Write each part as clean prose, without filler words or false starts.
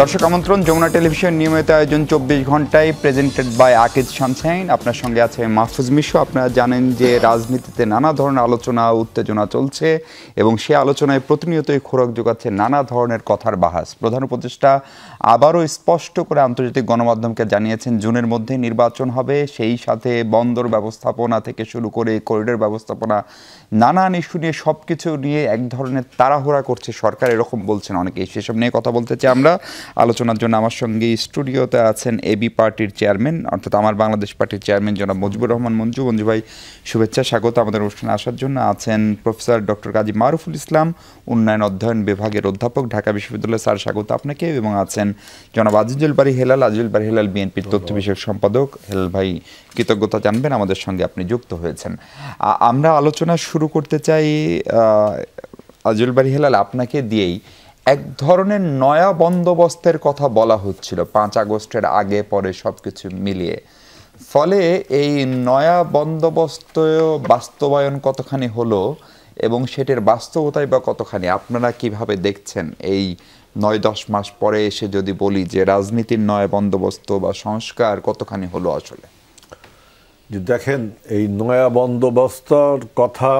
দর্শক আমন্ত্রণ, যমুনা টেলিভিশন নিয়মিত আয়োজন 24 ঘন্টায় প্রেজেন্টেড বাই আকিজ সানশাইন। আপনার সঙ্গে আছে মাহফুজ মিশু। আপনারা জানেন যে রাজনীতিতে নানা ধরনের আলোচনা উত্তেজনা চলছে এবং সেই আলোচনায় প্রতিনিয়তই খোরাক যোগাচ্ছে নানা ধরনের কথার বাহাস। প্রধান উপদেষ্টা আবারও স্পষ্ট করে আন্তর্জাতিক গণমাধ্যমকে জানিয়েছেন জুনের মধ্যে নির্বাচন হবে, সেই সাথে বন্দর ব্যবস্থাপনা থেকে শুরু করে করিডোর ব্যবস্থাপনা নানান ইস্যু নিয়ে সব কিছু নিয়ে এক ধরনের তাড়াহুড়া করছে সরকার, এরকম বলছেন অনেকেই। সেসব নিয়ে কথা বলতে চাই আমরা। আলোচনার জন্য আমার সঙ্গে স্টুডিওতে আছেন এবি পার্টির চেয়ারম্যান অর্থাৎ আমার বাংলাদেশ পার্টির চেয়ারম্যান জনাব মুজিবুর রহমান মঞ্জু। মঞ্জু ভাই শুভেচ্ছা, স্বাগত আমাদের অনুষ্ঠানে আসার জন্য। আছেন প্রফেসর ডক্টর কাজী মারুফুল ইসলাম, উন্নয়ন অধ্যয়ন বিভাগের অধ্যাপক, ঢাকা বিশ্ববিদ্যালয়। স্যার স্বাগত আপনাকে। এবং আছেন জনাব আজিজুল বারী হেলাল, আজিজুল বারী হেলাল বিএনপির তথ্য বিষয়ক সম্পাদক। হেলাল ভাই কৃতজ্ঞতা জানবেন আমাদের সঙ্গে আপনি যুক্ত হয়েছেন। আমরা আলোচনা শুরু করতে চাই আজিজুল বারী হেলাল আপনাকে দিয়েই। এক ধরনের নয়া বন্দোবস্তের কথা বলা হচ্ছিল 5 আগস্টের আগে পরে সবকিছু মিলিয়ে, ফলে এই নয়া বন্দোবস্ত বাস্তবায়ন কতখানি হলো এবং সেটার বাস্তবতাই বা কতখানি আপনারা কিভাবে দেখছেন? এই 9-10 মাস পরে এসে যদি বলি যে রাজনীতির নয়া বন্দোবস্ত বা সংস্কার কতখানি হলো আসলে? দেখেন, এই নয়া বন্দোবস্তর কথা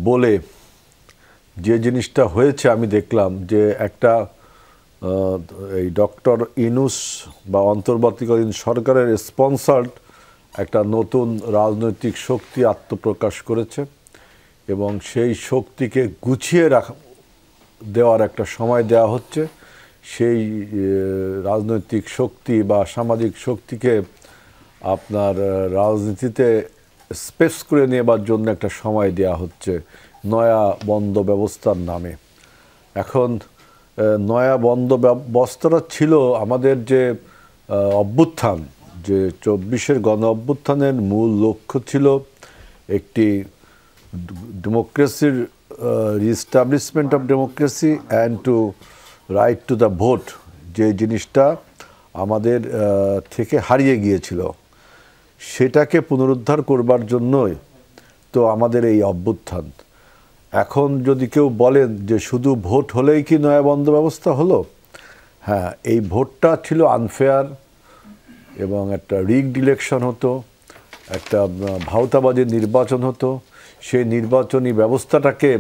বলে যে জিনিসটা হয়েছে, আমি দেখলাম যে একটা এই ডক্টর ইউনূস বা অন্তর্বর্তীকালীন সরকারের স্পন্সার্ড একটা নতুন রাজনৈতিক শক্তি আত্মপ্রকাশ করেছে এবং সেই শক্তিকে গুছিয়ে দেওয়ার একটা সময় দেওয়া হচ্ছে। সেই রাজনৈতিক শক্তি বা সামাজিক শক্তিকে আপনার রাজনীতিতে স্পেস করে নেবার জন্য একটা সময় দেওয়া হচ্ছে নয়া বন্দ ব্যবস্থার নামে। এখন নয়া বন্দ ব্যবস্থাটা ছিল আমাদের যে অভ্যুত্থান, যে 24-এর গণ অভ্যুত্থানের মূল লক্ষ্য ছিল একটি ডেমোক্রেসির reestablishment of democracy and to right to the vote, যে জিনিসটা আমাদের থেকে হারিয়ে গিয়েছিল সেটাকে পুনরুদ্ধার করবার জন্যই তো আমাদের এই অভ্যুত্থান। এখন যদি কেউ বলেন যে শুধু ভোট হলেই কি নয়া বন্দ ব্যবস্থা হলো, হ্যাঁ, এই ভোটটা ছিল আনফেয়ার এবং একটা রিগড ইলেকশন হতো, একটা ভাওতাবাজি নির্বাচন হতো। সেই নির্বাচনী ব্যবস্থাটাকে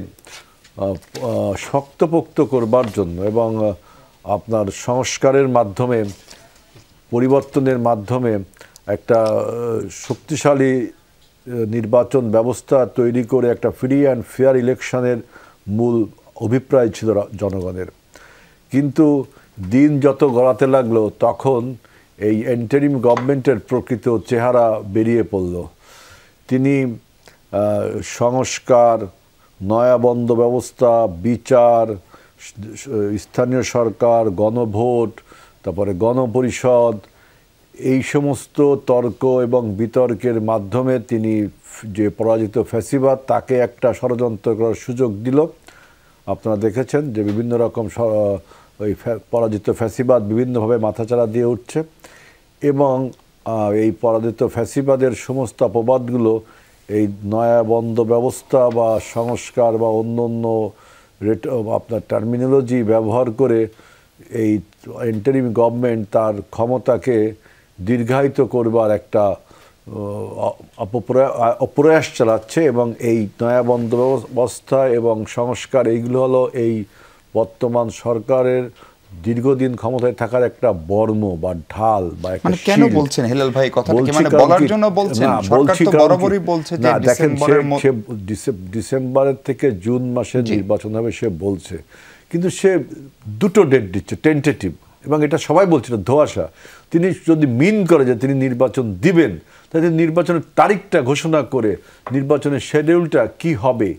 শক্তপোক্ত করবার জন্য এবং আপনার সংস্কারের মাধ্যমে, পরিবর্তনের মাধ্যমে একটা শক্তিশালী নির্বাচন ব্যবস্থা তৈরি করে একটা ফ্রি অ্যান্ড ফেয়ার ইলেকশনের মূল অভিপ্রায় ছিল জনগণের। কিন্তু দিন যত গড়াতে লাগলো তখন এই ইন্টারিম গভর্নমেন্টের প্রকৃত চেহারা বেরিয়ে পড়ল। তিনি সংস্কার, নয়া বন্দ ব্যবস্থা, বিচার, স্থানীয় সরকার, গণভোট, তারপরে গণপরিষদ, এই সমস্ত তর্ক এবং বিতর্কের মাধ্যমে তিনি যে পরাজিত ফ্যাসিবাদ তাকে একটা ষড়যন্ত্র করার সুযোগ দিল। আপনারা দেখেছেন যে বিভিন্ন রকম ওই পরাজিত ফ্যাসিবাদ বিভিন্নভাবে মাথাচাড়া দিয়ে উঠছে এবং এই পরাজিত ফ্যাসিবাদের সমস্ত অপবাদগুলো এই নয়া বন্দ ব্যবস্থা বা সংস্কার বা অন্য অন্য আপনার টার্মিনোলজি ব্যবহার করে এই ইন্টারিম গভর্নমেন্ট তার ক্ষমতাকে দীর্ঘায়িত করবার একটা অপপ্রয়াস চালাচ্ছে। এবং এই নয়া বন্দ ব্যবস্থা এবং সংস্কার এইগুলো হলো এই বর্তমান সরকারের দীর্ঘদিন ক্ষমতায় থাকার একটা বর্ম বা ঢাল বা একটা শিল্ড। কেন বলছেন হেলাল ভাই কথাটা কি মানে বলার জন্য বলছেন? সরকার তো বরাবরই বলছে যে ডিসেম্বরের থেকে জুন মাসে নির্বাচন হবে সে বলছে, কিন্তু সে দুটো ডেট দিচ্ছে টেন্টেটিভ, এবং এটা সবাই বলছিল ধোঁয়াশা। তিনি যদি মিন করে যে তিনি নির্বাচন দিবেন, তাহলে নির্বাচনের তারিখটা ঘোষণা করে নির্বাচনের শিডিউলটা কি হবে,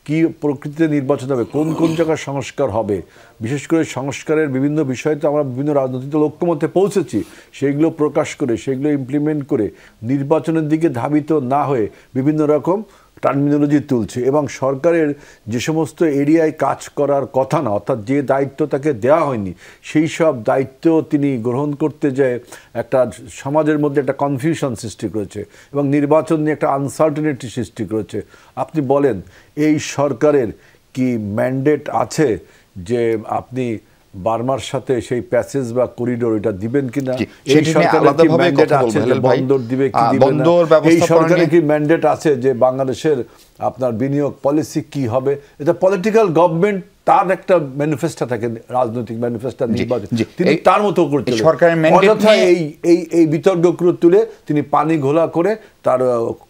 কি প্রকৃতিতে নির্বাচন হবে, কোন কোন জায়গায় সংস্কার হবে, বিশেষ করে সংস্কারের বিভিন্ন বিষয়ে তো আমরা বিভিন্ন রাজনৈতিক ঐক্যমত্যে পৌঁছেছি, সেইগুলো প্রকাশ করে সেগুলো ইমপ্লিমেন্ট করে নির্বাচনের দিকে ধাবিত না হয়ে বিভিন্ন রকম টার্মিনোলজি তুলছে। এবং সরকারের যে সমস্ত এরিয়ায় কাজ করার কথা না, অর্থাৎ যে দায়িত্ব তাকে দেওয়া হয়নি, সেই সব দায়িত্ব তিনি গ্রহণ করতে যায় একটা সমাজের মধ্যে একটা কনফিউশন সৃষ্টি করেছে এবং নির্বাচন নিয়ে একটা আনসার্টেনিটি সৃষ্টি করেছে। আপনি বলেন এই সরকারের কি ম্যান্ডেট আছে যে আপনি বার্মার সাথে সেই প্যাসেজ বা করিডোর এটা দিবেন কিনা, এই সেটা নিয়ে সরকারের কি আলাদাভাবে ম্যান্ডেট কথা আছে বলবো, যে হেলাল ভাই। বন্দর দিবে কি দিবে না, বন্দর এই ব্যবস্থাপনা সরকারের নিয়ে কি ম্যান্ডেট আছে যে বাংলাদেশের আপনার বিনিয়োগ পলিসি কি হবে, এটা পলিটিক্যাল গভর্নমেন্ট তার একটা ম্যানিফেস্টো থাকে, রাজনৈতিক ম্যানিফেস্টো নির্বাচন, তিনি তার মতো করতে সরকারের ম্যান্ডেট এই বিতর্ক তুলে তিনি পানি ঘোলা করে তার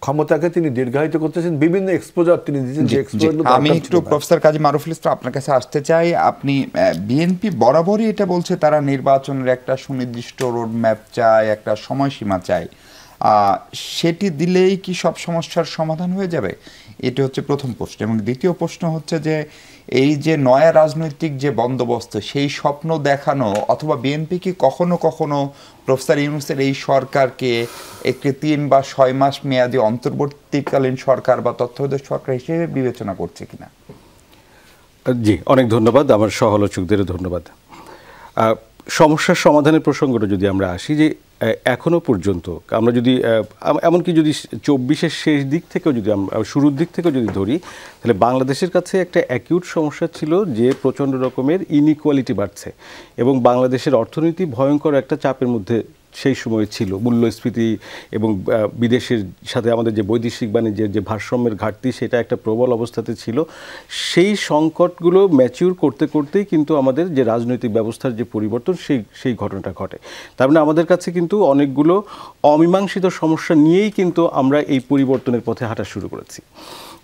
ক্ষমতাকে তিনি দীর্ঘায়িত করতেছেন, বিভিন্ন এক্সপোজার তিনি দিচ্ছেন। যে আমি একটু প্রফেসর কাজী মারুফুল ইসলাম আপনার কাছে আসতে চাই। আপনি বিএনপি বরাবরই এটা বলছে তারা নির্বাচনের একটা সুনির্দিষ্ট রোড ম্যাপ চায়, একটা সময়সীমা চায়, সেটি দিলেই কি সব সমস্যার সমাধান হয়ে যাবে? এটা হচ্ছে প্রথম প্রশ্ন। এবং দ্বিতীয় প্রশ্ন হচ্ছে যে এই যে নয়া রাজনৈতিক যে বন্দোবস্ত, সেই স্বপ্ন দেখানো, অথবা বিএনপি কি কখনো কখনো প্রফেসর ইউনূসের এই সরকারকে একটি 3 বা 6 মাস মেয়াদী অন্তর্বর্তীকালীন সরকার বা তত্ত্বাবধায়ক সরকার হিসেবে বিবেচনা করছে কিনা? জি, অনেক ধন্যবাদ, আমার সহ-আলোচকদেরও ধন্যবাদ। সমস্যার সমাধানের প্রসঙ্গটা যদি আমরা আসি, যে এখনো পর্যন্ত আমরা যদি এমনকি যদি 24-এর শেষ দিক থেকেও যদি আমরা শুরুর দিক থেকেও যদি ধরি, তাহলে বাংলাদেশের কাছে একটা অ্যাকিউট সমস্যা ছিল যে প্রচণ্ড রকমের ইনইকুয়ালিটি বাড়ছে এবং বাংলাদেশের অর্থনীতি ভয়ঙ্কর একটা চাপের মধ্যে সেই সময় ছিল। মূল্যস্ফীতি এবং বিদেশের সাথে আমাদের যে বৈদেশিক বাণিজ্যের যে ভারসাম্যের ঘাটতি, সেটা একটা প্রবল অবস্থাতে ছিল। সেই সংকটগুলো ম্যাচিউর করতে করতেই কিন্তু আমাদের যে রাজনৈতিক ব্যবস্থার যে পরিবর্তন, সেই ঘটনাটা ঘটে। তার মানে আমাদের কাছে কিন্তু অনেকগুলো অমীমাংসিত সমস্যা নিয়েই কিন্তু আমরা এই পরিবর্তনের পথে হাঁটা শুরু করেছি।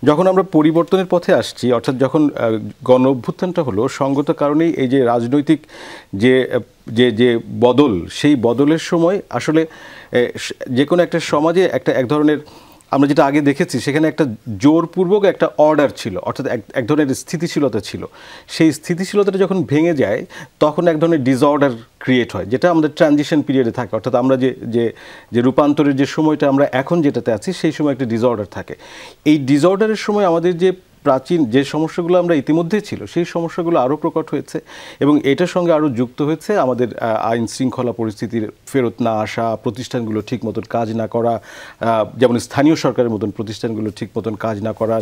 যখন আমরা পরিবর্তনের পথে আসছি, অর্থাৎ যখন গণ অভ্যুত্থানটা হলো, সঙ্গত কারণেই এই যে রাজনৈতিক যে যে যে বদল, সেই বদলের সময় আসলে যে কোনো একটা সমাজে এক ধরনের, আমরা যেটা আগে দেখেছি, সেখানে একটা জোরপূর্বক একটা অর্ডার ছিল, অর্থাৎ এক ধরনের স্থিতিশীলতা ছিল। সেই স্থিতিশীলতাটা যখন ভেঙে যায়, তখন এক ধরনের ডিসঅর্ডার ক্রিয়েট হয়, যেটা আমাদের ট্রানজিশন পিরিয়ডে থাকে। অর্থাৎ আমরা যে রূপান্তরের যে সময়টা আমরা এখন যেটাতে আছি, সেই সময় একটা ডিসঅর্ডার থাকে। এই ডিসঅর্ডারের সময় আমাদের যে প্রাচীন যে সমস্যাগুলো আমরা ইতিমধ্যে ছিল, সেই সমস্যাগুলো আরও প্রকট হয়েছে এবং এটার সঙ্গে আরও যুক্ত হয়েছে আমাদের আইন শৃঙ্খলা পরিস্থিতির ফেরত না আসা, প্রতিষ্ঠানগুলো ঠিক মতন কাজ না করা, যেমন স্থানীয় সরকারের মতন প্রতিষ্ঠানগুলো ঠিক মতন কাজ না করা,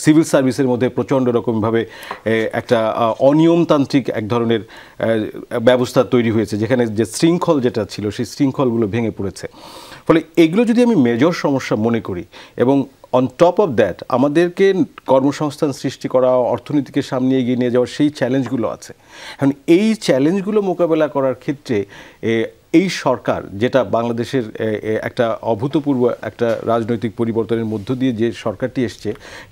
সিভিল সার্ভিসের মধ্যে প্রচণ্ড রকমভাবে একটা অনিয়মতান্ত্রিক এক ধরনের ব্যবস্থা তৈরি হয়েছে, যেখানে যে শৃঙ্খল যেটা ছিল, সেই শৃঙ্খলগুলো ভেঙে পড়েছে। ফলে এগুলো যদি আমি মেজর সমস্যা মনে করি, এবং অন টপ অফ দ্যাট আমাদেরকে কর্মসংস্থান সৃষ্টি করা, অর্থনীতিকে সামনে এগিয়ে নিয়ে যাওয়ার সেই চ্যালেঞ্জগুলো আছে। এখন এই চ্যালেঞ্জগুলো মোকাবেলা করার ক্ষেত্রে এই সরকার, যেটা বাংলাদেশের একটা অভূতপূর্ব একটা রাজনৈতিক পরিবর্তনের মধ্য দিয়ে যে সরকারটি এসছে,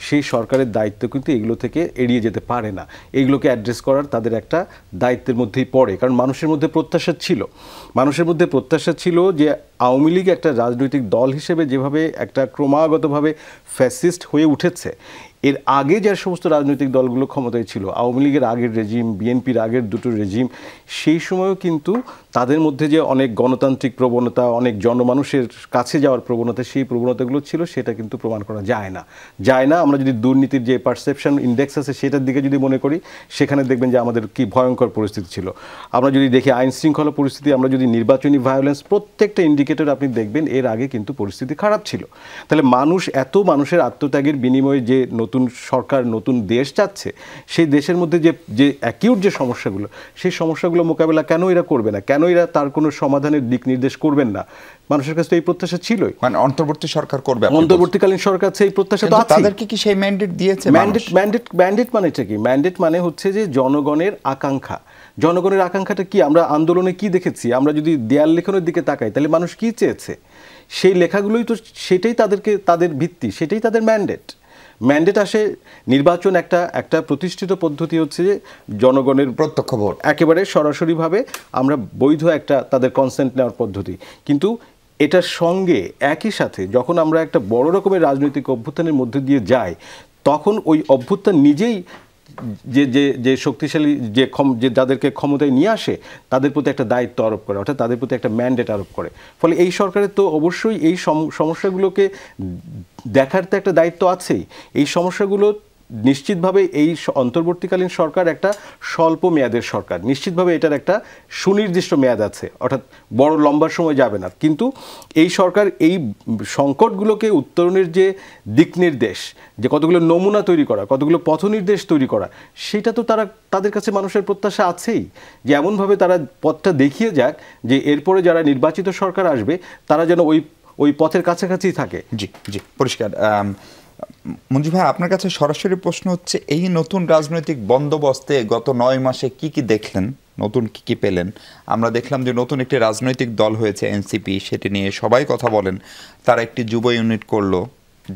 সেই সরকারের দায়িত্ব কিন্তু এগুলো থেকে এড়িয়ে যেতে পারে না। এগুলোকে অ্যাড্রেস করার তাদের একটা দায়িত্বের মধ্যেই পড়ে। কারণ মানুষের মধ্যে প্রত্যাশা ছিল যে আওয়ামী লীগ একটা রাজনৈতিক দল হিসেবে যেভাবে একটা ক্রমাগতভাবে ফ্যাসিস্ট হয়ে উঠেছে, এর আগে যে সমস্ত রাজনৈতিক দলগুলো ক্ষমতায় ছিল, আওয়ামী লীগের আগের রেজিম, বিএনপির আগের দুটো রেজিম, সেই সময়ও কিন্তু তাদের মধ্যে যে অনেক গণতান্ত্রিক প্রবণতা, অনেক জনমানুষের কাছে যাওয়ার প্রবণতা, সেই প্রবণতাগুলো ছিল, সেটা কিন্তু প্রমাণ করা যায় না। আমরা যদি দুর্নীতির যে পারসেপশন ইন্ডেক্স আছে, সেটার দিকে যদি মনে করি, সেখানে দেখবেন যে আমাদের কি ভয়ঙ্কর পরিস্থিতি ছিল। আমরা যদি দেখি আইন শৃঙ্খলা পরিস্থিতি, আমরা যদি নির্বাচনী ভায়োলেন্স, প্রত্যেকটা ইন্ডিকেটর আপনি দেখবেন এর আগে কিন্তু পরিস্থিতি খারাপ ছিল। তাহলে মানুষের আত্মত্যাগের বিনিময়ে যে নতুন সরকার, নতুন দেশ চাচ্ছে, সেই দেশের মধ্যে যে অ্যাকিউট যে সমস্যাগুলো, সেই সমস্যাগুলো মোকাবেলা কেন এরা করবে না, কেন এরা তার কোনো সমাধানের দিক নির্দেশ করবেন না? মানুষের কাছে এই প্রত্যাশা ছিলই, মানে অন্তর্বর্তী সরকার করবে, অন্তর্বর্তীকালীন সরকার এই প্রত্যাশা তো আছে। তাদেরকে কি সেই ম্যান্ডেট দিয়েছে? ম্যান্ডেট মানেটা কি? ম্যান্ডেট মানে হচ্ছে যে জনগণের আকাঙ্ক্ষাটা কি? আমরা আন্দোলনে কি দেখেছি? আমরা যদি দেয়াল লেখনের দিকে তাকাই, তাহলে মানুষ কি চেয়েছে? সেই লেখাগুলোই তো, সেটাই তাদের ভিত্তি, সেটাই তাদের ম্যান্ডেট আসে। নির্বাচন একটা প্রতিষ্ঠিত পদ্ধতি, হচ্ছে যে জনগণের প্রত্যক্ষ ভোট, একেবারে সরাসরিভাবে আমরা বৈধ একটা তাদের কনসেন্ট নেওয়ার পদ্ধতি। কিন্তু এটার সঙ্গে একই সাথে যখন আমরা একটা বড় রকমের রাজনৈতিক অভ্যুত্থানের মধ্যে দিয়ে যাই, তখন ওই অভ্যুত্থান নিজেই যে শক্তিশালী যে যাদেরকে ক্ষমতায় নিয়ে আসে, তাদের প্রতি একটা দায়িত্ব আরোপ করে, অর্থাৎ তাদের প্রতি একটা ম্যান্ডেট আরোপ করে। ফলে এই সরকারের তো অবশ্যই এই সমস্যাগুলোকে দেখার তো একটা দায়িত্ব আছেই। এই সমস্যাগুলো নিশ্চিতভাবে এই অন্তর্বর্তীকালীন সরকার একটা স্বল্প মেয়াদের সরকার, নিশ্চিতভাবে এটার একটা সুনির্দিষ্ট মেয়াদ আছে, অর্থাৎ বড় লম্বা সময় যাবে না। কিন্তু এই সরকার এই সংকটগুলোকে উত্তরণের যে দিক নির্দেশ, যে কতগুলো নমুনা তৈরি করা, কতগুলো পথনির্দেশ তৈরি করা, সেটা তো তাদের কাছে মানুষের প্রত্যাশা আছেই, যে এমনভাবে তারা পথটা দেখিয়ে যাক যে এরপরে যারা নির্বাচিত সরকার আসবে তারা যেন ওই পথের কাছাকাছি থাকে। জি জি, পরিষ্কার। মঞ্জু ভাই, আপনার কাছে সরাসরি প্রশ্ন হচ্ছে, এই নতুন রাজনৈতিক বন্দোবস্তে গত 9 মাসে কি কি দেখলেন, নতুন কি কি পেলেন? আমরা দেখলাম যে নতুন একটি রাজনৈতিক দল হয়েছে এনসিপি, সেটি নিয়ে সবাই কথা বলেন। তারা একটি যুব ইউনিট করলো,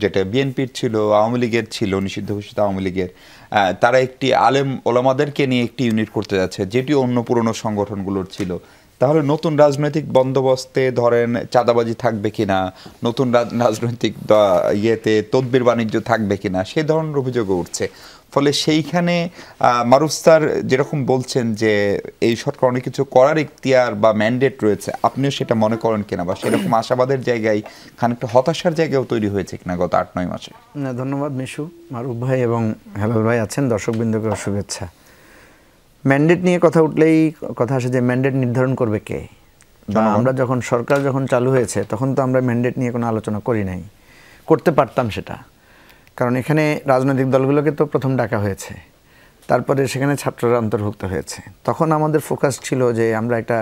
যেটা বিএনপির ছিল, আওয়ামী লীগের ছিল, নিষিদ্ধ ঘোষিত আওয়ামী লীগের। তারা একটি আলেম ওলামাদেরকে নিয়ে একটি ইউনিট করতে যাচ্ছে, যেটি অন্য পুরনো সংগঠনগুলোর ছিল। তাহলে নতুন রাজনৈতিক বন্দোবস্তে ধরেন চাঁদাবাজি থাকবে কিনা, নতুন রাজনৈতিক ইয়েতে তদবির বাণিজ্য থাকবে কিনা, সেই ধরনের অভিযোগও উঠছে। ফলে সেইখানে মারুফ স্যার যেরকম বলছেন যে এই সরকার অনেক কিছু করার ইখতিয়ার বা ম্যান্ডেট রয়েছে, আপনিও সেটা মনে করেন কিনা, বা সেরকম আশাবাদের জায়গায় খানিকটা হতাশার জায়গাও তৈরি হয়েছে কিনা গত 8-9 মাসে? ধন্যবাদ মিশু, মারুফ ভাই এবং হেলাল ভাই আছেন, দর্শকবৃন্দকে শুভেচ্ছা। ম্যান্ডেট নিয়ে কথা উঠলেই কথা আসে যে ম্যান্ডেট নির্ধারণ করবে কে? আমরা যখন সরকার চালু হয়েছে তখন তো আমরা ম্যান্ডেট নিয়ে কোনো আলোচনা করি নাই, করতে পারতাম সেটা, কারণ এখানে রাজনৈতিক দলগুলোকে তো প্রথম ডাকা হয়েছে, তারপরে সেখানে ছাত্ররা অন্তর্ভুক্ত হয়েছে। তখন আমাদের ফোকাস ছিল যে আমরা একটা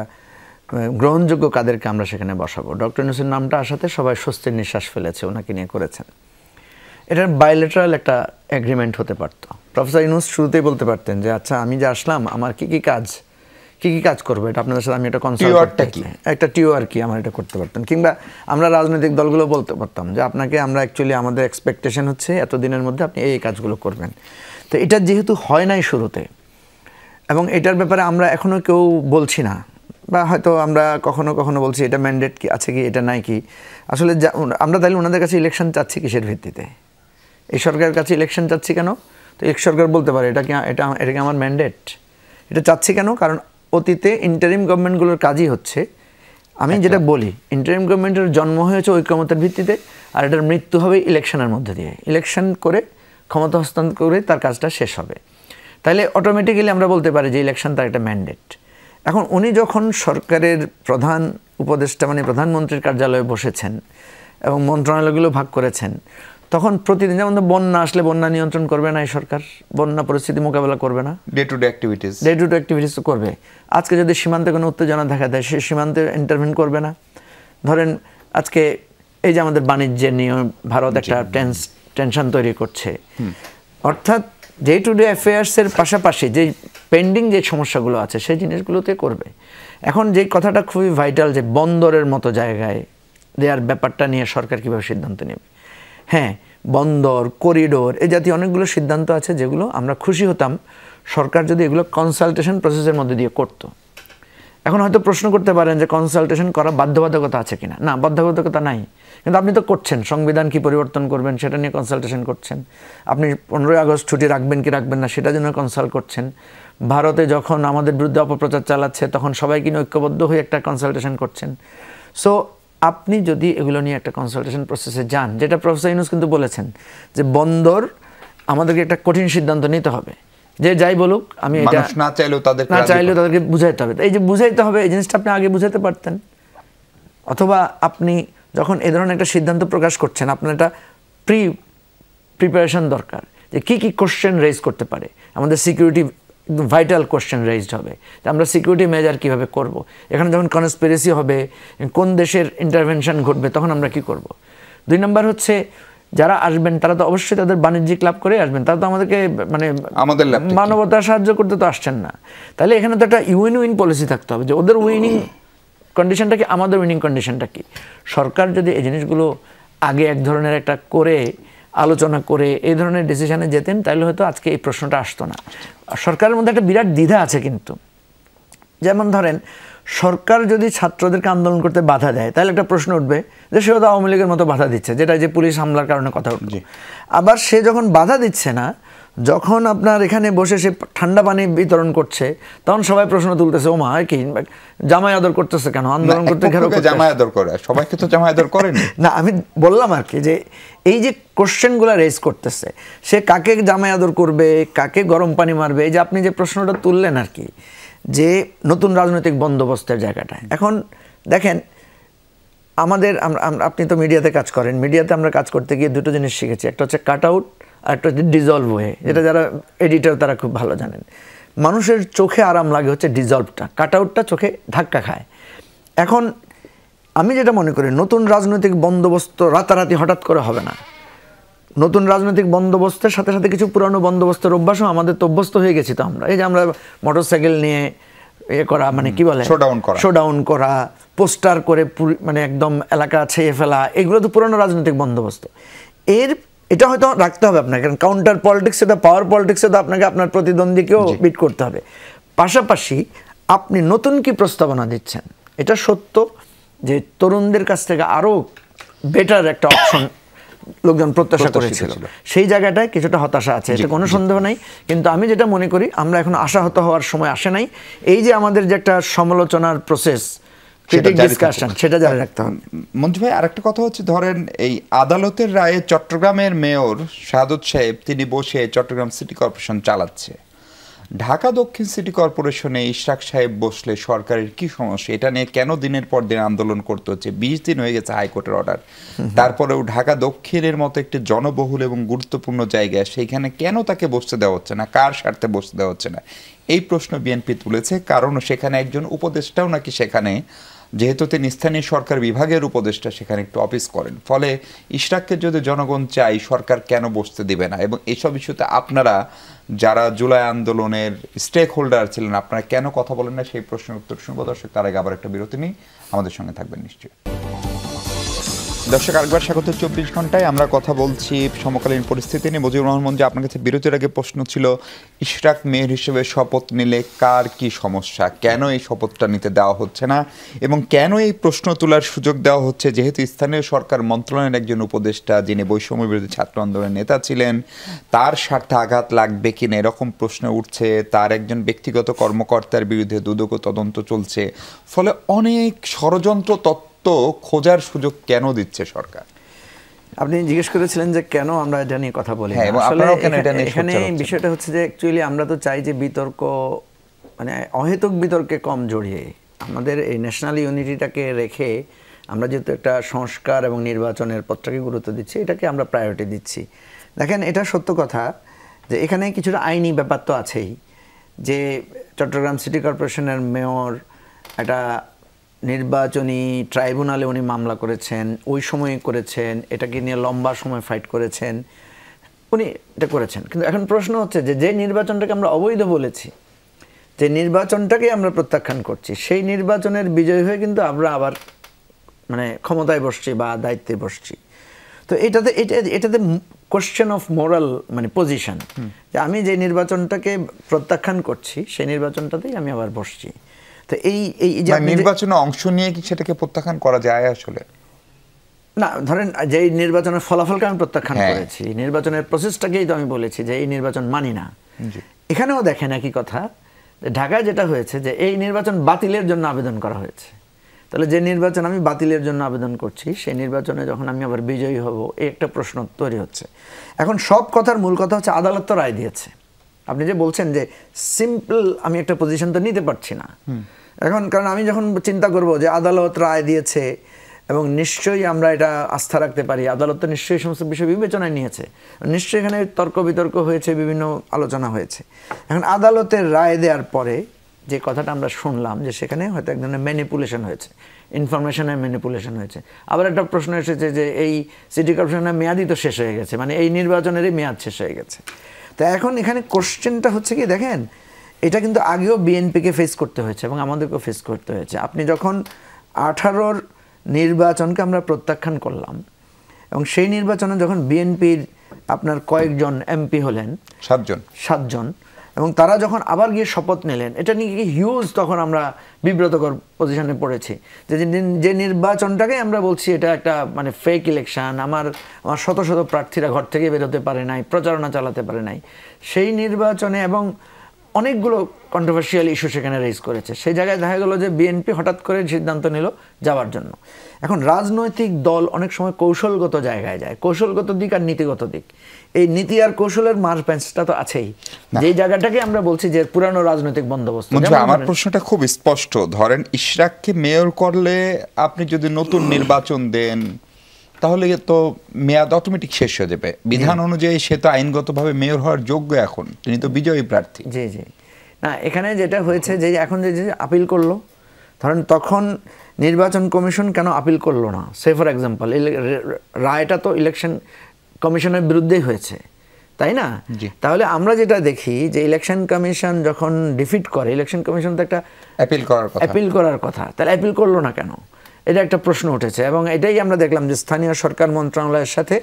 গ্রহণযোগ্য কাদেরকে আমরা সেখানে বসাবো। ডক্টর ইউনূসের নামটা আসাতে সবাই স্বস্তির নিঃশ্বাস ফেলেছে, ওনাকে নিয়ে করেছেন। এটার বায়োলেটারাল একটা এগ্রিমেন্ট হতে পারত। প্রফেসর ইউনূস শুরুতেই বলতে পারতেন যে আচ্ছা, আমি যে আসলাম, আমার কি কি কাজ করবো, এটা আপনাদের সাথে আমি এটা কনসাল্ট, একটা টিওআর কি আমার এটা করতে পারতেন। কিংবা আমরা রাজনৈতিক দলগুলো বলতে পারতাম যে আপনাকে আমরা অ্যাকচুয়ালি আমাদের এক্সপেকটেশন হচ্ছে এতদিনের মধ্যে আপনি এই কাজগুলো করবেন। তো এটা যেহেতু হয় নাই শুরুতে, এবং এটার ব্যাপারে আমরা এখনও কেউ বলছি না, বা হয়তো আমরা কখনো কখনো বলছি এটা ম্যান্ডেট কি আছে কি, এটা নাই কি। আসলে আমরা তাহলে ওনাদের কাছে ইলেকশন চাচ্ছি কিসের ভিত্তিতে? এই সরকারের কাছে ইলেকশন চাচ্ছি কেন? তো এক সরকার বলতে পারে এটা কি আমার ম্যান্ডেট? এটা চাচ্ছি কেন? কারণ অতীতে ইন্টারিম গভর্নমেন্টগুলোর কাজই হচ্ছে, আমি যেটা বলি, ইন্টারিম গভর্নমেন্টের জন্ম হয়েছে ঐকমত্যের ভিত্তিতে, আর এটার মৃত্যু হবে ইলেকশনের মধ্যে দিয়ে। ইলেকশন করে ক্ষমতা হস্তান্তর করে তার কাজটা শেষ হবে। তাইলে অটোমেটিক্যালি আমরা বলতে পারি যে ইলেকশন তার একটা ম্যান্ডেট। এখন উনি যখন সরকারের প্রধান উপদেষ্টা মানে প্রধানমন্ত্রীর কার্যালয়ে বসেছেন এবং মন্ত্রণালয়গুলো ভাগ করেছেন, তখন প্রতিদিন যেমন বন্যা আসলে বন্যা নিয়ন্ত্রণ করবে না এই সরকার, বন্যা পরিস্থিতি মোকাবেলা করবে না, ডে টু ডে অ্যাক্টিভিটিস তো করবে। আজকে যদি সীমান্তে কোনো উত্তেজনা দেখা দেয়, সে সীমান্তে ইন্টারভেন করবে না। ধরেন আজকে এই যে আমাদের বাণিজ্যের নিয়ে ভারত একটা টেনশন তৈরি করছে, অর্থাৎ ডে টু ডে অ্যাফেয়ার্সের পাশাপাশি যে পেন্ডিং যে সমস্যাগুলো আছে সেই জিনিসগুলোতে করবে। এখন যে কথাটা খুবই ভাইটাল যে বন্দরের মতো জায়গায় দেওয়ার ব্যাপারটা নিয়ে সরকার কীভাবে সিদ্ধান্ত নেবে। হ্যাঁ, বন্দর, করিডোর, এই জাতীয় অনেকগুলো সিদ্ধান্ত আছে যেগুলো আমরা খুশি হতাম সরকার যদি এগুলো কনসালটেশন প্রসেসের মধ্যে দিয়ে করতো। এখন হয়তো প্রশ্ন করতে পারেন যে কনসালটেশন করা বাধ্যবাধকতা আছে কিনা? না, বাধ্যবাধকতা নাই, কিন্তু আপনি তো করছেন। সংবিধান কি পরিবর্তন করবেন সেটা নিয়ে কনসালটেশন করছেন, আপনি 15ই আগস্ট ছুটি রাখবেন কি রাখবেন না সেটার জন্য কনসাল্ট করছেন। ভারতে যখন আমাদের বিরুদ্ধে অপপ্রচার চালাচ্ছে তখন সবাই কিনে ঐক্যবদ্ধ হয়ে একটা কনসালটেশন করছেন। সো আপনি যদি এগুলো নিয়ে একটা কনসালটেশন প্রসেসে যান, যেটা প্রফেসর ইউনূস কিন্তু বলেছেন যে বন্দর আমাদেরকে একটা কঠিন সিদ্ধান্ত নিতে হবে, যে যাই বলুক আমি এটা না চাইলেও তাদেরকে বুঝাইতে হবে। এই যে বুঝাইতে হবে, এই জিনিসটা আপনি আগে বুঝাতে পারতেন, অথবা আপনি যখন এই ধরনের একটা সিদ্ধান্ত প্রকাশ করছেন আপনার একটা প্রিপারেশন দরকার যে কী কী কোশ্চেন রেজ করতে পারে। আমাদের সিকিউরিটি ভাইটাল কোশ্চেন রেজড হবে, আমরা সিকিউরিটি মেজার কীভাবে করব, এখানে যখন কনস্পিরেসি হবে, কোন দেশের ইন্টারভেনশন ঘটবে, তখন আমরা কি করব। 2 নম্বর হচ্ছে যারা আসবেন তারা তো অবশ্যই তাদের বাণিজ্যিক লাভ করে আসবেন, তারা তো আমাদেরকে মানে আমাদের মানবতার সাহায্য করতে তো আসছেন না। তাহলে এখানে তো একটা উইন পলিসি থাকতে হবে যে ওদের উইনিং কন্ডিশনটা কি, আমাদের উইনিং কন্ডিশনটা কি। সরকার যদি এই জিনিসগুলো আগে এক ধরনের একটা করে আলোচনা করে এই ধরনের ডিসিশনে যেতেন তাহলে হয়তো আজকে এই প্রশ্নটা আসতো না। সরকারের মধ্যে একটা বিরাট দ্বিধা আছে কিন্তু, যেমন ধরেন সরকার যদি ছাত্রদেরকে আন্দোলন করতে বাধা দেয় তাহলে একটা প্রশ্ন উঠবে যে সে তো আওয়ামী লীগের মতো বাধা দিচ্ছে, যেটা যে পুলিশ হামলার কারণে কথা উঠছে। আবার সে যখন বাধা দিচ্ছে না যখন আপনার এখানে বসে সে ঠান্ডা পানি বিতরণ করছে তখন সবাই প্রশ্ন তুলতেছে, ও মা কি জামাই আদর করতেছে কেন, আন্দোলন করতে ঘেরাও করতে জামাই আদর করে, সবাইকে তো জামাই আদর করেনি। না, আমি বললাম আর কি যে এই যে কোশ্চেনগুলো রেজ করতেছে, সে কাকে জামাই আদর করবে, কাকে গরম পানি মারবে, এই যে আপনি যে প্রশ্নটা তুললেন আর কি, যে নতুন রাজনৈতিক বন্দোবস্তের জায়গাটা। এখন দেখেন আমাদের, আপনি তো মিডিয়াতে কাজ করেন, মিডিয়াতে আমরা কাজ করতে গিয়ে দুটো জিনিস শিখেছি, একটা হচ্ছে কাট আউট আর একটা হচ্ছে ডিজলভ হয়ে, যেটা যারা এডিটর তারা খুব ভালো জানেন। মানুষের চোখে আরাম লাগে হচ্ছে ডিজলভটা, কাট আউটটা চোখে ধাক্কা খায়। এখন আমি যেটা মনে করি, নতুন রাজনৈতিক বন্দোবস্ত রাতারাতি হঠাৎ করে হবে না। নতুন রাজনৈতিক বন্দোবস্তের সাথে সাথে কিছু পুরানো বন্দোবস্তের অভ্যাসও আমাদের তো অভ্যস্ত হয়ে গেছি তো আমরা। এই যে আমরা মোটরসাইকেল নিয়ে করা, মানে কি বলে, শোডাউন করা, পোস্টার করে মানে একদম এলাকা ছেয়ে ফেলা, এগুলো তো পুরানো রাজনৈতিক বন্দোবস্ত। এটা হয়তো রাখতে হবে আপনাকে, কারণ কাউন্টার পলিটিক্সে তো, পাওয়ার পলিটিক্সে তো আপনাকে আপনার প্রতিদ্বন্দ্বীকেও বিট করতে হবে। পাশাপাশি আপনি নতুন কি প্রস্তাবনা দিচ্ছেন, এটা সত্য যে তরুণদের কাছ থেকে আরও বেটার একটা অপশন লোকজন প্রত্যাশা করেছিল, সেই জায়গাটায় কিছুটা হতাশা আছে, এটা কোনো সন্দেহ নাই। কিন্তু আমি যেটা মনে করি, আমরা এখন আশাহত হওয়ার সময় আসে নাই। এই যে আমাদের যে একটা সমালোচনার প্রসেস, সেটা জারি রাখতে হবে। মঞ্জু ভাই, আরেকটা কথা হচ্ছে, ধরেন এই আদালতের রায়ে চট্টগ্রামের মেয়র শাহাদত সাহেব তিনি বসে চট্টগ্রাম সিটি কর্পোরেশন চালাচ্ছে, ঢাকা দক্ষিণ সিটি কর্পোরেশনে ইশরাক সাহেব বসলে সরকারের কি সমস্যা? এটা নিয়ে কেন দিনের পর দিন আন্দোলন করতে হচ্ছে? 20 দিন হয়ে গেছে হাইকোর্টের অর্ডার, তারপরেও ঢাকা দক্ষিণের মতো একটি জনবহুল এবং গুরুত্বপূর্ণ জায়গায় সেইখানে কেন তাকে বসতে দেওয়া হচ্ছে না, কার স্বার্থে বসতে দেওয়া হচ্ছে না, এই প্রশ্ন বিএনপি তুলেছে। কারণ সেখানে একজন উপদেষ্টাও নাকি সেখানে, যেহেতু তিনি স্থানীয় সরকার বিভাগের উপদেষ্টা, সেখানে একটু অফিস করেন। ফলে ইশরাককে যদি জনগণ চাই, সরকার কেন বসতে দিবে না? এবং এইসব ইস্যুতে আপনারা যারা জুলাই আন্দোলনের স্টেক হোল্ডার ছিলেন, আপনারা কেন কথা বলেন না, সেই প্রশ্নের উত্তর শুনবো। দর্শক, তার আগে আবার একটা বিরতি নিই, আমাদের সঙ্গে থাকবেন নিশ্চয়ই। দর্শক, আরেকবার স্বাগত 24 ঘন্টায়। আমরা কথা বলছি সমকালীন পরিস্থিতি নিয়ে। মুজিবুর রহমান, যে আপনার কাছে বিরতির আগে প্রশ্ন ছিল, ইশরাক মেয়র হিসেবে শপথ নিলে কার কি সমস্যা, কেন এই শপথটা নিতে দেওয়া হচ্ছে না, এবং কেন এই প্রশ্ন তোলার সুযোগ দেওয়া হচ্ছে, যেহেতু স্থানীয় সরকার মন্ত্রণালয়ের একজন উপদেষ্টা যিনি বৈষম্য বিরোধী ছাত্র আন্দোলনের নেতা ছিলেন, তার স্বার্থে আঘাত লাগবে কিনা এরকম প্রশ্ন উঠছে, তার একজন ব্যক্তিগত কর্মকর্তার বিরুদ্ধে দুদক তদন্ত চলছে। ফলে অনেক ষড়যন্ত্র তত্ত্ব খোঁজার সুযোগ কেন দিচ্ছে সরকার? আপনি জিজ্ঞেস করেছিলেন যে কেন আমরা এটা নিয়ে কথা বলি। এখানে বিষয়টা হচ্ছে যে অ্যাকচুয়ালি আমরা তো চাই যে বিতর্ক, মানে অহেতুক বিতর্কে কম জড়িয়ে আমাদের এই ন্যাশনাল ইউনিটিটাকে রেখে আমরা যেহেতু একটা সংস্কার এবং নির্বাচনের পথটাকে গুরুত্ব দিচ্ছি, এটাকে আমরা প্রায়োরিটি দিচ্ছি। দেখেন, এটা সত্য কথা যে এখানে কিছুটা আইনি ব্যাপার তো আছেই, যে চট্টগ্রাম সিটি কর্পোরেশনের মেয়র একটা নির্বাচনী ট্রাইব্যুনালে উনি মামলা করেছেন, ওই সময় করেছেন, এটাকে নিয়ে লম্বা সময় ফাইট করেছেন, উনি এটা করেছেন। কিন্তু এখন প্রশ্ন হচ্ছে যে নির্বাচনটাকে আমরা অবৈধ বলেছি, যে নির্বাচনটাকে আমরা প্রত্যাখ্যান করছি, সেই নির্বাচনের বিজয় হয়ে কিন্তু আমরা আবার মানে ক্ষমতায় বসছি বা দায়িত্বে বসছি। তো এটাতে কোশ্চেন অফ মোরাল মানে পজিশন, যে আমি যে নির্বাচনটাকে প্রত্যাখ্যান করছি সেই নির্বাচনটাতেই আমি আবার বসছি। তো এই যে নির্বাচনে অংশ নিয়ে কি সেটাকে প্রত্যাখ্যান করা যায় আসলে? না, ধরেন যে নির্বাচনের ফলাফলকে আমি প্রত্যাখ্যান করেছি, নির্বাচনের প্রসেসটাকেই তো আমি বলেছি যে এই নির্বাচন মানি না। এখানেও দেখেন একই কথা, ঢাকায় যেটা হয়েছে যে এই নির্বাচন বাতিলের জন্য আবেদন করা হয়েছে। তাহলে যে নির্বাচন আমি বাতিলের জন্য আবেদন করছি, সেই নির্বাচনে যখন আমি আবার বিজয়ী হব, এই একটা প্রশ্ন তৈরি হচ্ছে। এখন সব কথার মূল কথা হচ্ছে আদালত তো রায় দিয়েছে। আপনি যে বলছেন যে সিম্পল আমি একটা পজিশন তো নিতে পারছি না এখন, কারণ আমি যখন চিন্তা করব যে আদালত রায় দিয়েছে এবং নিশ্চয়ই আমরা এটা আস্থা রাখতে পারি, আদালত তো নিশ্চয়ই সমস্ত বিষয় বিবেচনায় নিয়েছে, নিশ্চয়ই এখানে তর্ক বিতর্ক হয়েছে, বিভিন্ন আলোচনা হয়েছে। এখন আদালতের রায় দেওয়ার পরে যে কথাটা আমরা শুনলাম যে সেখানে হয়তো এক ধরনের ম্যানিপুলেশন হয়েছে, ইনফরমেশনের ম্যানিপুলেশন হয়েছে। আবার একটা প্রশ্ন এসেছে যে এই সিটি কর্পোরেশনের মেয়াদই তো শেষ হয়ে গেছে, মানে এই নির্বাচনেরই মেয়াদ শেষ হয়ে গেছে। তো এখন এখানে কোশ্চেনটা হচ্ছে কি, দেখেন এটা কিন্তু আগেও বিএনপিকে ফেস করতে হয়েছে এবং আমাদেরকেও ফেস করতে হয়েছে। আপনি যখন 18-র নির্বাচনকে আমরা প্রত্যাখ্যান করলাম এবং সেই নির্বাচনে যখন বিএনপির আপনার কয়েকজন এমপি হলেন, 7 জন, এবং তারা যখন আবার গিয়ে শপথ নিলেন, এটা নিয়ে হিউজ তখন আমরা বিব্রতকর পজিশনে পড়েছি যে নির্বাচনটাকে আমরা বলছি এটা একটা মানে ফেক ইলেকশন, আমার শত শত প্রার্থীরা ঘর থেকে বেরোতে পারে নাই, প্রচারণা চালাতে পারে নাই সেই নির্বাচনে, এবং অনেকগুলো কন্ট্রোভার্সিয়াল ইস্যু সেখানে রেজ করেছে। সেই জায়গায় দেখা গেল যে বিএনপি হঠাৎ করে সিদ্ধান্ত নিল যাওয়ার জন্য। এখন রাজনৈতিক দল অনেক সময় কৌশলগত জায়গায় যায়, কৌশলগত দিক আর নীতিগত দিক। এই নীতি আর কৌশলের মারপ্যাঁচটা তো আছেই, যে জায়গাটাকে আমরা বলছি যে পুরানো রাজনৈতিক বন্দোবস্ত। আমার প্রশ্নটা খুব স্পষ্ট, ধরেন ইশরাককে মেয়র করলে আপনি যদি নতুন নির্বাচন দেন তাহলে তো মেয়াদ অটোমেটিক শেষ হয়ে যাবে বিধান অনুযায়ী, সে তো আইনগতভাবে মেয়র হওয়ার যোগ্য, এখন তিনি তো বিজয়ী প্রার্থী। জি জি, না এখানে যেটা হয়েছে যে এখন যে আপিল করলো, ধরেন তখন নির্বাচন কমিশন কেন আপিল করলো না? সে ফর এক্সাম্পল রায়টা তো ইলেকশন কমিশনের বিরুদ্ধেই হয়েছে, তাই না? তাহলে আমরা যেটা দেখি যে ইলেকশন কমিশন যখন ডিফিট করে, ইলেকশন কমিশন তো একটা অ্যাপিল করার কথা, তাহলে অ্যাপিল করলো না কেন? এটা একটা প্রশ্ন উঠেছে, এবং এটাই আমরা দেখলাম যে স্থানীয় সরকার মন্ত্রণালয়ের সাথে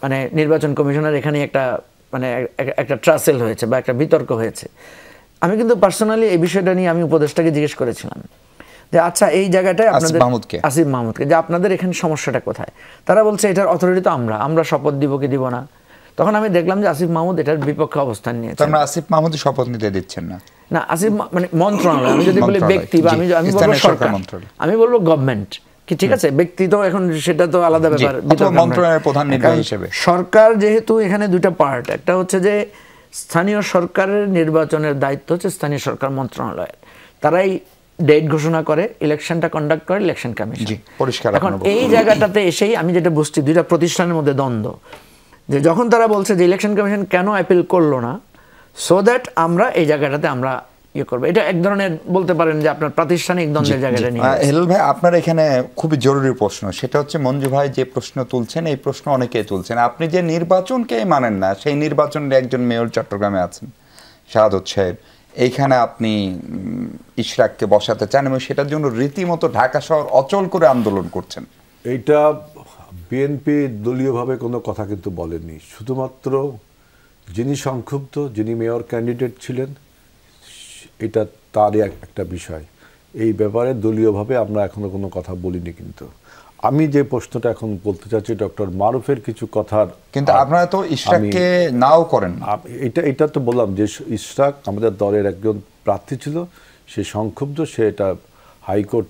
মানে নির্বাচন কমিশনের এখানে একটা মানে একটা ট্রাসেল হয়েছে বা একটা বিতর্ক হয়েছে। আমি কিন্তু পার্সোনালি এই বিষয়টা নিয়ে আমি উপদেষ্টাকে জিজ্ঞেস করেছিলাম যে আচ্ছা এই জায়গাটায় আপনাদের আসিফ মাহমুদকে যে আপনাদের এখানে সমস্যাটা কোথায়? তারা বলছে এটার অথরিটি তো আমরা শপথ দিব কি দিব না। তখন আমি দেখলাম যে আসিফ মাহমুদ এটার বিপক্ষে অবস্থান নিয়েছে। আসিফ মাহমুদ শপথ নিতে দিচ্ছেন না? না, আসিফ মানে মন্ত্রণালয়, আমি যদি বলি ব্যক্তি বা আমি বলবো সরকার, আমি বলবো গভর্নমেন্ট কি, ঠিক আছে? ব্যক্তি তো এখন সেটা তো আলাদা ব্যাপার, মন্ত্রণালয়ের প্রধান নির্বাহী হিসেবে সরকার যেহেতু এখানে দুইটা পার্ট, একটা হচ্ছে যে স্থানীয় সরকারের নির্বাচনের দায়িত্ব হচ্ছে স্থানীয় সরকার মন্ত্রণালয়ের, তারাই ডেট ঘোষণা করে, ইলেকশনটা কন্ডাক্ট করে ইলেকশন কমিশন। এখন এই জায়গাটাতে এসেই আমি যেটা বুঝছি দুইটা প্রতিষ্ঠানের মধ্যে দ্বন্দ্ব, যে যখন তারা বলছে যে ইলেকশন কমিশন কেন অ্যাপিল করলো না, সো দ্যাট আমরা এই জায়গাটাতে আমরা ইয়ে করবো। এটা এক ধরনের বলতে পারেন যে আপনার প্রাতিষ্ঠানিক দ্বন্দ্বের জায়গাটা নিয়ে। হেলাল ভাই, আপনার এখানে খুবই জরুরি প্রশ্ন, সেটা হচ্ছে মঞ্জু ভাই যে প্রশ্ন তুলছেন এই প্রশ্ন অনেকেই তুলছেন, আপনি যে নির্বাচনকেই মানেন না, সেই নির্বাচনের একজন মেয়র চট্টগ্রামে আছেন শাহাদত সাহেব, এইখানে আপনি ইশরাককে বসাতে চান এবং সেটার জন্য রীতিমতো ঢাকা শহর অচল করে আন্দোলন করছেন। এইটা বিএনপি দলীয়ভাবে কোনো কথা কিন্তু বলেনি, শুধুমাত্র যিনি সংক্ষুব্ধ, যিনি মেয়র ক্যান্ডিডেট ছিলেন, এটা তারই একটা বিষয়। এই ব্যাপারে দলীয়ভাবে আমরা এখনো কোনো কথা বলিনি। কিন্তু আমি যে প্রশ্নটা এখন বলতে চাচ্ছি ডক্টর মারুফের কিছু কথার, কিন্তু আপনারা তো ইশরাককে নাও করেন। এটা তো বললাম যে ইশরাক আমাদের দলের একজন প্রার্থী ছিল, সে সংক্ষুব্ধ, সে এটা হাইকোর্ট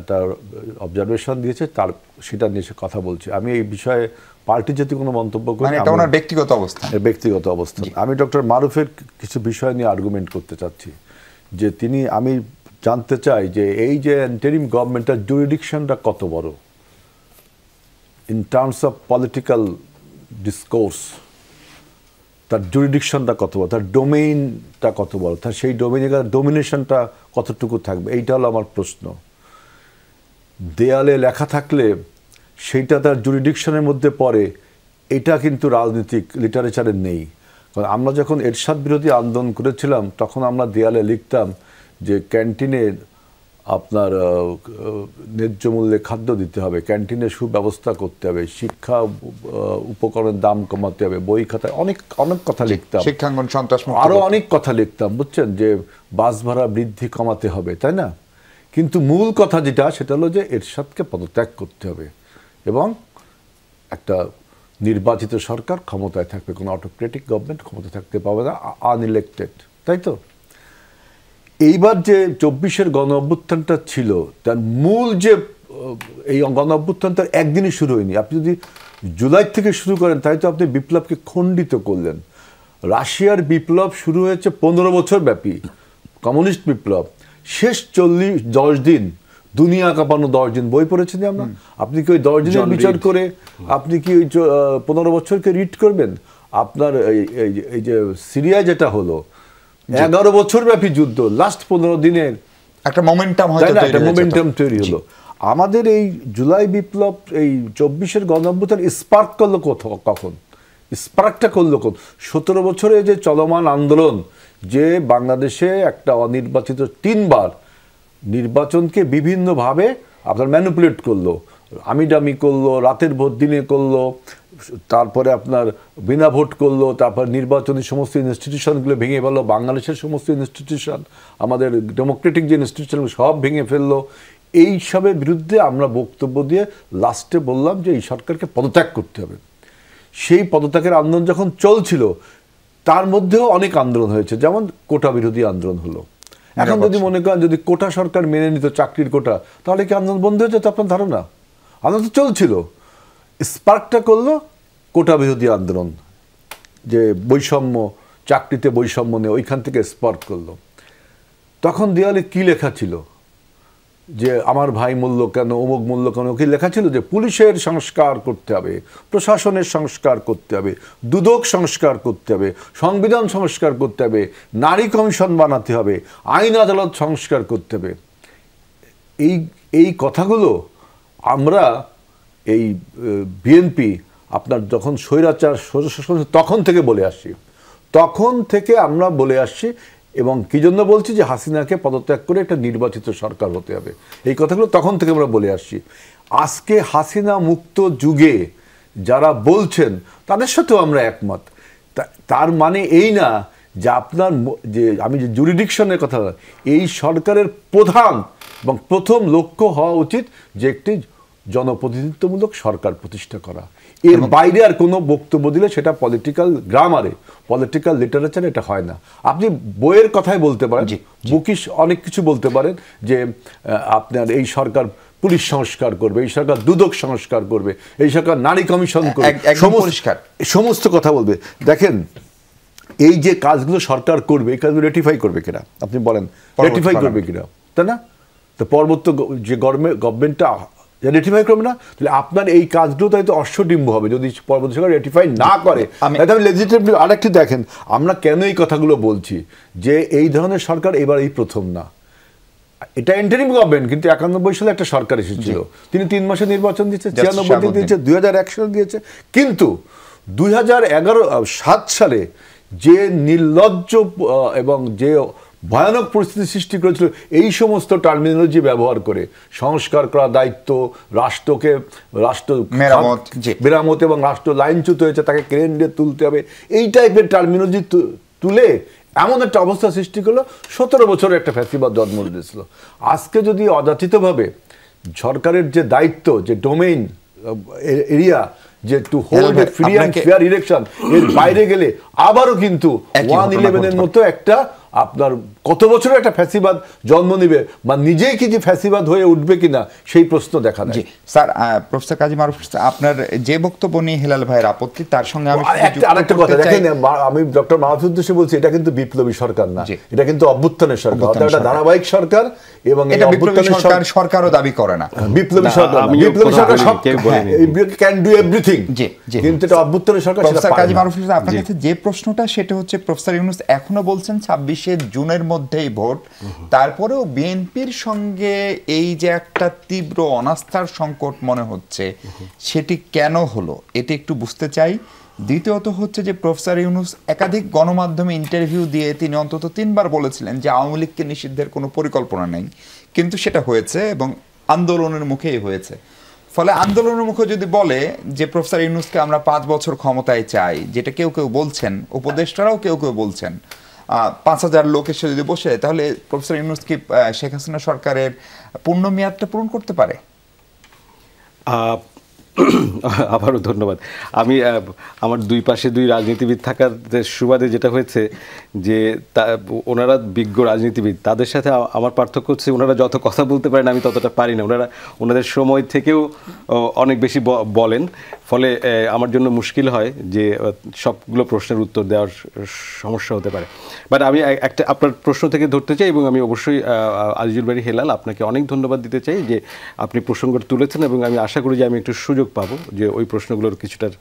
একটা অবজারভেশন দিয়েছে, তার সেটা নিয়ে সে কথা বলছে। আমি এই বিষয়ে পার্টি যদি কোনো মন্তব্য করি, এটা ওনার ব্যক্তিগত অবস্থান। ব্যক্তিগত অবস্থান। আমি ডক্টর মারুফের কিছু বিষয় নিয়ে আর্গুমেন্ট করতে চাচ্ছি, যে আমি জানতে চাই যে এই যে ইন্টারিম গভর্নমেন্টের জুরিডিকশনটা কত বড় in terms of political discourse, তার জুরিডিকশনটা কত বড়, তার ডোমেইনটা কত বড়, তার সেই ডোমেইনে ডোমিনেশনটা কতটুকু থাকবে, এইটা হলো আমার প্রশ্ন। দেয়ালে লেখা থাকলে সেইটা তার জুরিডিকশনের মধ্যে পড়ে, এটা কিন্তু রাজনৈতিক লিটারেচারে নেই। কারণ আমরা যখন এরশাদ বিরোধী আন্দোলন করেছিলাম তখন আমরা দেয়ালে লিখতাম যে ক্যান্টিনে আপনার ন্যায্য মূল্যে খাদ্য দিতে হবে, ক্যান্টিনে সুব্যবস্থা করতে হবে, শিক্ষা উপকরণের দাম কমাতে হবে, বই খাতায় অনেক অনেক কথা লিখতাম, শিক্ষাঙ্গন সন্ত্রাসমুক্ত, আরও অনেক কথা লিখতাম, বুঝছেন, যে বাস ভাড়া বৃদ্ধি কমাতে হবে, তাই না? কিন্তু মূল কথা যেটা, সেটা হলো যে এরশাদকে পদত্যাগ করতে হবে এবং একটা নির্বাচিত সরকার ক্ষমতায় থাকবে, কোনো অটোক্রেটিক গভর্নমেন্ট ক্ষমতায় থাকতে পারবে না, আনইলেক্টেড, তাই তো? এইবার যে 24-এর গণ অভ্যুত্থানটা ছিল, তার মূল যে এই গণ অভ্যুত্থানটা একদিনই শুরু হয়নি। আপনি যদি জুলাই থেকে শুরু করেন তাই তো আপনি বিপ্লবকে খণ্ডিত করলেন। রাশিয়ার বিপ্লব শুরু হয়েছে 15 বছর ব্যাপী, কমিউনিস্ট বিপ্লব, শেষ 10 দিন, দুনিয়া কাঁপানো 10 দিন, বই পড়েছেন আমরা। আপনি কি ওই 10 দিনের বিচার করে আপনি কি ওই 15 বছরকে রিড করবেন? আপনার এই যে সিরিয়ায় যেটা হলো 11 বছর ব্যাপী যুদ্ধ, লাস্ট 15 দিনের একটা মোমেন্টাম তৈরি হলো। আমাদের এই জুলাই বিপ্লব, এই 24-এর গণ অভ্যুত্থান স্পার্ক করলো কখন? স্পার্কটা করলো কখন? 17 বছরে যে চলমান আন্দোলন, যে বাংলাদেশে একটা অনির্বাচিত 3বার নির্বাচনকে বিভিন্নভাবে আপনার ম্যানিপুলেট করলো, আমি ডামি করলো, রাতের ভোট দিনে করলো, তারপরে আপনার বিনা ভোট করলো, তারপর নির্বাচনী সমস্ত ইনস্টিটিউশনগুলো ভেঙে ফেললো, বাংলাদেশের সমস্ত ইনস্টিটিউশন, আমাদের ডেমোক্রেটিক যে ইনস্টিটিউশন সব ভেঙে ফেললো। এই সবের বিরুদ্ধে আমরা বক্তব্য দিয়ে লাস্টে বললাম যে এই সরকারকে পদত্যাগ করতে হবে। সেই পদত্যাগের আন্দোলন যখন চলছিল তার মধ্যেও অনেক আন্দোলন হয়েছে, যেমন কোটা বিরোধী আন্দোলন হলো। এখন যদি মনে করেন যদি কোটা সরকার মেনে নিত, চাকরির কোটা, তাহলে কি আন্দোলন বন্ধ হয়ে যেত আপনার ধারণা? আন্দোলন তো চলছিল। স্পার্কটা করলো কোটা বিরোধী আন্দোলন, যে বৈষম্য, চাকরিতে বৈষম্য নিয়ে ওইখান থেকে স্পার্ক করলো। তখন দেয়ালে কি লেখা ছিল যে আমার ভাই মূল্য কেন, অমুক মূল্য কেন, কি লেখা ছিল যে পুলিশের সংস্কার করতে হবে, প্রশাসনের সংস্কার করতে হবে, দুদক সংস্কার করতে হবে, সংবিধান সংস্কার করতে হবে, নারী কমিশন বানাতে হবে, আইন আদালত সংস্কার করতে হবে। এই কথাগুলো আমরা এই বিএনপি আপনার যখন স্বৈরাচার তখন থেকে বলে আসছি, তখন থেকে আমরা বলে আসছি। এবং কি জন্য বলছি যে হাসিনাকে পদত্যাগ করে একটা নির্বাচিত সরকার হতে হবে, এই কথাগুলো তখন থেকে আমরা বলে আসছি। আজকে হাসিনা মুক্ত যুগে যারা বলছেন তাদের সাথেও আমরা একমত। তার মানে এই না যে আপনার যে আমি যে জুরিডিকশনের কথা, এই সরকারের প্রধান এবং প্রথম লক্ষ্য হওয়া উচিত যে একটি জনপ্রতিনিধিত্বমূলক সরকার প্রতিষ্ঠা করা। এর বাইরে আর কোনো বক্তব্য দিলে সেটা পলিটিক্যাল গ্রামারে, পলিটিক্যাল লিটারেচারে এটা হয় না। আপনি বইয়ের কথাই বলতে পারেন, বুকিশ অনেক কিছু বলতে পারেন যে আপনার এই সরকার পুলিশ সংস্কার করবে, এই সরকার দুদক সংস্কার করবে, এই সরকার নারী কমিশন করবে, সমস্ত কথা বলবে। দেখেন এই যে কাজগুলো সরকার করবে, এই কাজগুলো রেটিফাই করবে কিনা আপনি বলেন, রেটিফাই করবে কিনা, তাই না? তো পরবর্তী যে গভর্নমেন্টটা রেটিফাই করবে না, তাহলে আপনার এই কাজগুলো তো অশ্বডিম্ব হবে যদি পরবর্তী সরকার রেটিফাই না করে। আমি লেজিটিমেটলি আরেকটি দেখেন আমরা কেন এই কথাগুলো বলছি, যে এই ধরনের সরকার এবার এই প্রথম না। এটা ইন্টারিম গভর্নমেন্ট, কিন্তু 91 সালে একটা সরকার এসেছিল, তিনি 3 মাসে নির্বাচন দিয়েছে, 96 দিয়েছে, 2001 সালে দিয়েছে। কিন্তু 2007 সালে যে নির্লজ্জ এবং যে ভয়ানক পরিস্থিতি সৃষ্টি করেছিল এই সমস্ত টার্মিনোলজি ব্যবহার করে, সংস্কার করা দায়িত্ব, রাষ্ট্র মেরামত এবং রাষ্ট্র লাইনচ্যুত হয়েছে, তাকে ক্রেন দিয়ে তুলতে হবে, এই টাইপের টার্মিনোলজি তুলে এমন একটা অবস্থা সৃষ্টি করলো, 17 বছরের একটা ফ্যাসিবাদ জন্ম দিয়েছিল। আজকে যদি অযাচিতভাবে সরকারের যে দায়িত্ব, যে ডোমেইন এরিয়া, যে to hold a free and fair election, এর বাইরে গেলে আবারও কিন্তু 111 এর মতো একটা আপনার কত বছরের একটা ফ্যাসিবাদ জন্ম নেবে, বা নিজেই কি যে ফ্যাসিবাদ হয়ে উঠবে কিনা সেই প্রশ্ন দেখা দেয়। স্যার, প্রফেসর কাজী মারুফ, আপনার যে বক্তব্য নিয়ে হেলাল ভাইয়ের আপত্তি, তার সঙ্গে আমি আরেকটা কথা দেখেন, আমি ডক্টর মাহফুজ উদ্দেশ্যে বলছি, এটা কিন্তু বিপ্লবী সরকার না, এটা কিন্তু অভ্যুত্থানের সরকার, এটা ধারাবাহিক সরকার। এবং এটা বিপ্লবী সরকারও দাবি করে না, বিপ্লবী সরকার, বিপ্লবী সরকার সব ক্যান ডু এভরিথিং, কিন্তু এটা অভ্যুত্থানের সরকার। প্রফেসর কাজী মারুফ, আপনার কাছে যে প্রশ্নটা সেটা হচ্ছে, প্রফেসর ইউনূস এখনো বলছেন 26শে জুনের মধ্যেই ভোট, তারপরেও বিএনপির সঙ্গে এই যে একটা তীব্র অনাস্থার সংকট মনে হচ্ছে, সেটি কেন হলো এটি একটু বুঝতে চাই। দ্বিতীয়ত হচ্ছে যে প্রফেসর ইউনূস একাধিক গণমাধ্যমে ইন্টারভিউ দিয়ে তিনি অন্তত 3 বার বলেছিলেন যে আওয়ামী লীগকে নিষিদ্ধের কোনো পরিকল্পনা নেই, কিন্তু সেটা হয়েছে এবং আন্দোলনের মুখেই হয়েছে। ফলে আন্দোলনের মুখে যদি বলে যে প্রফেসর ইউনূসকে আমরা 5 বছর ক্ষমতায় চাই, যেটা কেউ কেউ বলছেন, উপদেষ্টারাও কেউ কেউ বলছেন, 5000 লোক এসে যদি বসে, তাহলে প্রফেসর ইউনূস কি শেখ হাসিনা সরকারের পূর্ণ মেয়াদটা পূরণ করতে পারে? আবারও ধন্যবাদ। আমি আমার দুই পাশে 2 রাজনীতিবিদ থাকার সুবাদে যেটা হয়েছে যে ওনারা বিজ্ঞ রাজনীতিবিদ, তাদের সাথে আমার পার্থক্য হচ্ছে ওনারা যত কথা বলতে পারেন আমি ততটা পারি না। ওনাদের সময় থেকেও অনেক বেশি বলেন, ফলে আমার জন্য মুশকিল হয় যে সবগুলো প্রশ্নের উত্তর দেওয়ার সমস্যা হতে পারে। বাট আমি একটা আপনার প্রশ্ন থেকে ধরতে চাই, এবং আমি অবশ্যই আজিজুল বারী হেলাল আপনাকে অনেক ধন্যবাদ দিতে চাই যে আপনি প্রসঙ্গটা তুলেছেন, এবং আমি আশা করি যে আমি একটু সুযোগ পাবো যে ওই প্রশ্নগুলোর কিছুটার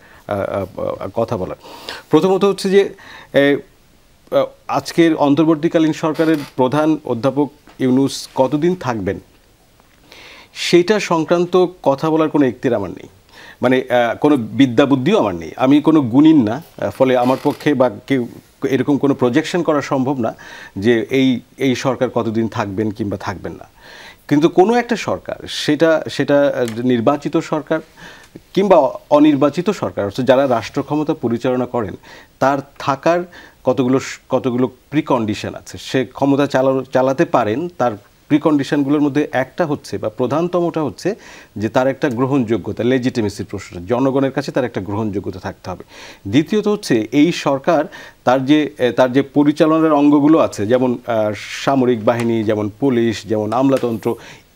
কথা বলার। প্রথমত হচ্ছে যে আজকের অন্তর্বর্তীকালীন সরকারের প্রধান অধ্যাপক ইউনূস কতদিন থাকবেন সেটা সংক্রান্ত কথা বলার কোনো ইখতিয়ার আমার নেই, মানে কোনো বিদ্যা বুদ্ধিও আমার নেই। আমি কোনো গুণিন না, ফলে আমার পক্ষে বা কেউ এরকম কোনো প্রজেকশন করা সম্ভব না যে এই সরকার কতদিন থাকবেন কিংবা থাকবেন না। কিন্তু কোনো একটা সরকার, সেটা নির্বাচিত সরকার, কিংবা অনির্বাচিত সরকার, অর্থাৎ যারা রাষ্ট্র ক্ষমতা পরিচালনা করেন, তার থাকার কতগুলো প্রিকন্ডিশন আছে। সে ক্ষমতা চালাতে পারেন, তার প্রিকন্ডিশনগুলোর মধ্যে একটা হচ্ছে বা প্রধানতমটা হচ্ছে যে তার একটা গ্রহণযোগ্যতা, লেজিটিমেসির প্রশ্ন, জনগণের কাছে তার একটা গ্রহণযোগ্যতা থাকতে হবে। দ্বিতীয়ত হচ্ছে এই সরকার তার যে পরিচালনার অঙ্গগুলো আছে, যেমন সামরিক বাহিনী, যেমন পুলিশ, যেমন আমলাতন্ত্র,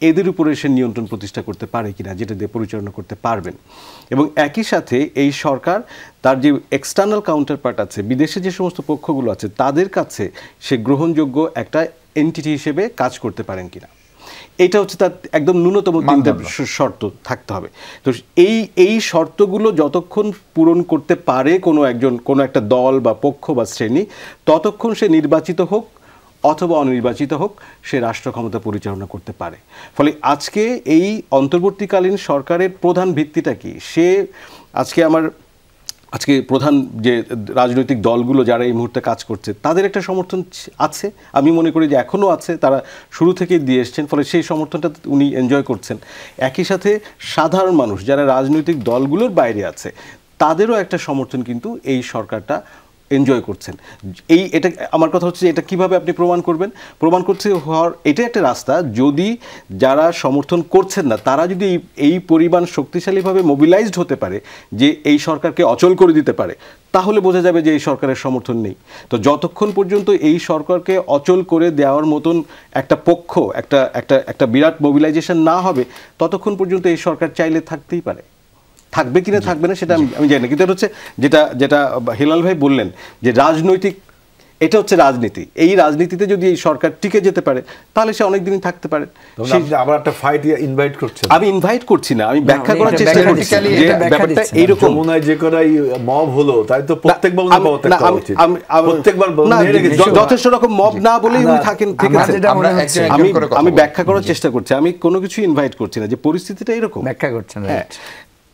এদের উপরে সে নিয়ন্ত্রণ প্রতিষ্ঠা করতে পারে কিনা, যেটা দিয়ে পরিচালনা করতে পারবেন। এবং একই সাথে এই সরকার তার যে এক্সটার্নাল কাউন্টার পার্ট আছে, বিদেশে যে সমস্ত পক্ষগুলো আছে, তাদের কাছে সে গ্রহণযোগ্য একটা এন্টিটি হিসেবে কাজ করতে পারেন কিনা, এটা হচ্ছে তার একদম ন্যূনতম শর্ত থাকতে হবে। তো এই শর্তগুলো যতক্ষণ পূরণ করতে পারে কোনো একটা দল বা পক্ষ বা শ্রেণী, ততক্ষণ সে নির্বাচিত হোক অথবা অনির্বাচিত হোক, সে রাষ্ট্র ক্ষমতা পরিচালনা করতে পারে। ফলে আজকে এই অন্তর্বর্তীকালীন সরকারের প্রধান ভিত্তিটা কি? আজকে প্রধান যে রাজনৈতিক দলগুলো যারা এই মুহূর্তে কাজ করছে, তাদের একটা সমর্থন আছে, আমি মনে করি যে এখনও আছে, তারা শুরু থেকেই দিয়ে এসছেন, ফলে সেই সমর্থনটা উনি এনজয় করছেন। একই সাথে সাধারণ মানুষ যারা রাজনৈতিক দলগুলোর বাইরে আছে, তাদেরও একটা সমর্থন কিন্তু এই সরকারটা এনজয় করছেন। এটা আমার কথা হচ্ছে, এটা কিভাবে আপনি প্রমাণ করবেন? প্রমাণ করতে হওয়ার এটা একটা রাস্তা, যদি যারা সমর্থন করছেন না তারা যদি এই পরিমাণ শক্তিশালীভাবে মোবিলাইজড হতে পারে যে এই সরকারকে অচল করে দিতে পারে, তাহলে বোঝা যাবে যে এই সরকারের সমর্থন নেই। তো যতক্ষণ পর্যন্ত এই সরকারকে অচল করে দেওয়ার মতন একটা পক্ষ, একটা বিরাট মোবিলাইজেশন না হবে, ততক্ষণ পর্যন্ত এই সরকার চাইলে থাকতেই পারে। থাকবে কিনা থাকবে না সেটা আমি জানি না, কিন্তু এটা হচ্ছে যেটা হেলাল ভাই বললেন যে রাজনৈতিক, এটা হচ্ছে রাজনীতি। এই রাজনীতিতে যদি এই সরকার টিকে যেতে পারে, তাহলে সে অনেক দিনই থাকতে পারে। আবার একটা ফাইট ইনভাইট করছেন? আমি ইনভাইট করছি না, আমি ব্যাখ্যা করার চেষ্টা করছি যে ব্যাপারটা এইরকম। যমুনায় যে করাই মব হলো, তাই তো প্রত্যেকবার যথেষ্ট রকম মব না বলেই উনি থাকেন। ঠিক আছে, আমি ব্যাখ্যা করার চেষ্টা করছি, আমি কোনো কিছু ইনভাইট করছি না, যে পরিস্থিতিটা এরকম ব্যাখ্যা করছেন।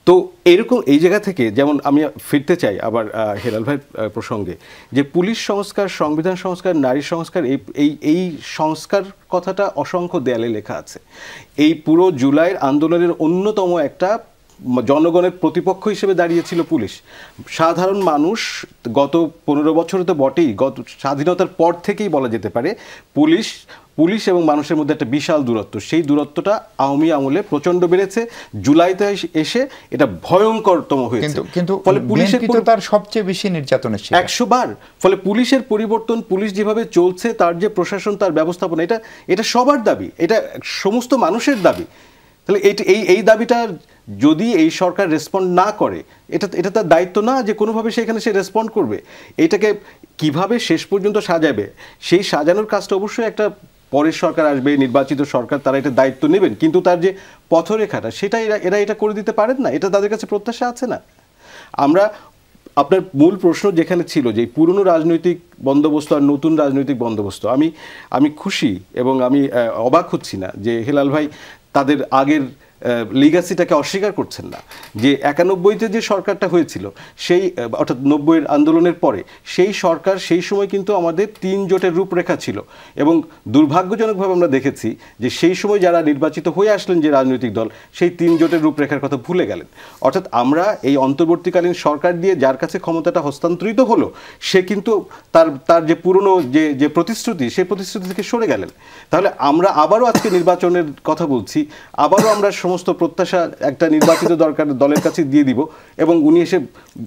তো এরকম এই জায়গা থেকে যেমন আমি ফিরতে চাই আবার হেলাল ভাই প্রসঙ্গে, যে পুলিশ সংস্কার, সংবিধান সংস্কার, নারী সংস্কার, এই সংস্কার কথাটা অসংখ্য দেয়ালে লেখা আছে। এই পুরো জুলাইয়ের আন্দোলনের অন্যতম একটা জনগণের প্রতিপক্ষ হিসেবে দাঁড়িয়েছিল পুলিশ। সাধারণ মানুষ গত 15 বছরে তো বটেই, গত স্বাধীনতার পর থেকেই বলা যেতে পারে পুলিশ এবং মানুষের মধ্যে একটা বিশাল দূরত্ব, সেই দূরত্বটা আওয়ামী আমলে প্রচন্ড বেড়েছে। জুলাইতে এসে এটা ভয়ঙ্করতম হয়েছে। কিন্তু ফলে পুলিশের তার সবচেয়ে বেশি নির্যাতনের শিকার 100 বার। ফলে পুলিশের পরিবর্তন, পুলিশ যেভাবে চলছে, তার যে প্রশাসন, তার ব্যবস্থাপনা, এটা সবার দাবি, এটা সমস্ত মানুষের দাবি। তাহলে এই দাবিটা যদি এই সরকার রেসপন্ড না করে, এটা তার দায়িত্ব না যে কোনোভাবে সেখানে সে রেসপন্ড করবে। এটাকে কিভাবে শেষ পর্যন্ত সাজাবে, সেই সাজানোর কাজটা অবশ্যই একটা পরের সরকার আসবে, নির্বাচিত সরকার, তারা এটা দায়িত্ব নেবেন। কিন্তু তার যে পথরেখাটা, সেটা এরা এটা করে দিতে পারেন না, এটা তাদের কাছে প্রত্যাশা আছে না। আপনার মূল প্রশ্ন যেখানে ছিল যে পুরনো রাজনৈতিক বন্দোবস্ত আর নতুন রাজনৈতিক বন্দোবস্ত, আমি খুশি এবং আমি অবাক হচ্ছি না যে হেলাল ভাই তাদের আগের লিগাসিটাকে অস্বীকার করছেন না। যে 91-তে যে সরকারটা হয়েছিল, সেই অর্থাৎ 90-এর আন্দোলনের পরে সেই সরকার, সেই সময় কিন্তু আমাদের 3 জোটের রূপরেখা ছিল, এবং দুর্ভাগ্যজনকভাবে আমরা দেখেছি যে সেই সময় যারা নির্বাচিত হয়ে আসলেন যে রাজনৈতিক দল, সেই 3 জোটের রূপরেখার কথা ভুলে গেলেন। অর্থাৎ আমরা এই অন্তর্বর্তীকালীন সরকার দিয়ে যার কাছে ক্ষমতাটা হস্তান্তরিত হলো, সে কিন্তু তার যে পুরনো যে প্রতিশ্রুতি, সেই প্রতিশ্রুতি থেকে সরে গেলেন। তাহলে আমরা আবারও আজকে নির্বাচনের কথা বলছি, আবারও আমরা সমস্ত প্রত্যাশা একটা নির্বাচিত দলের কাছে দিয়ে দিব, এবং উনি এসে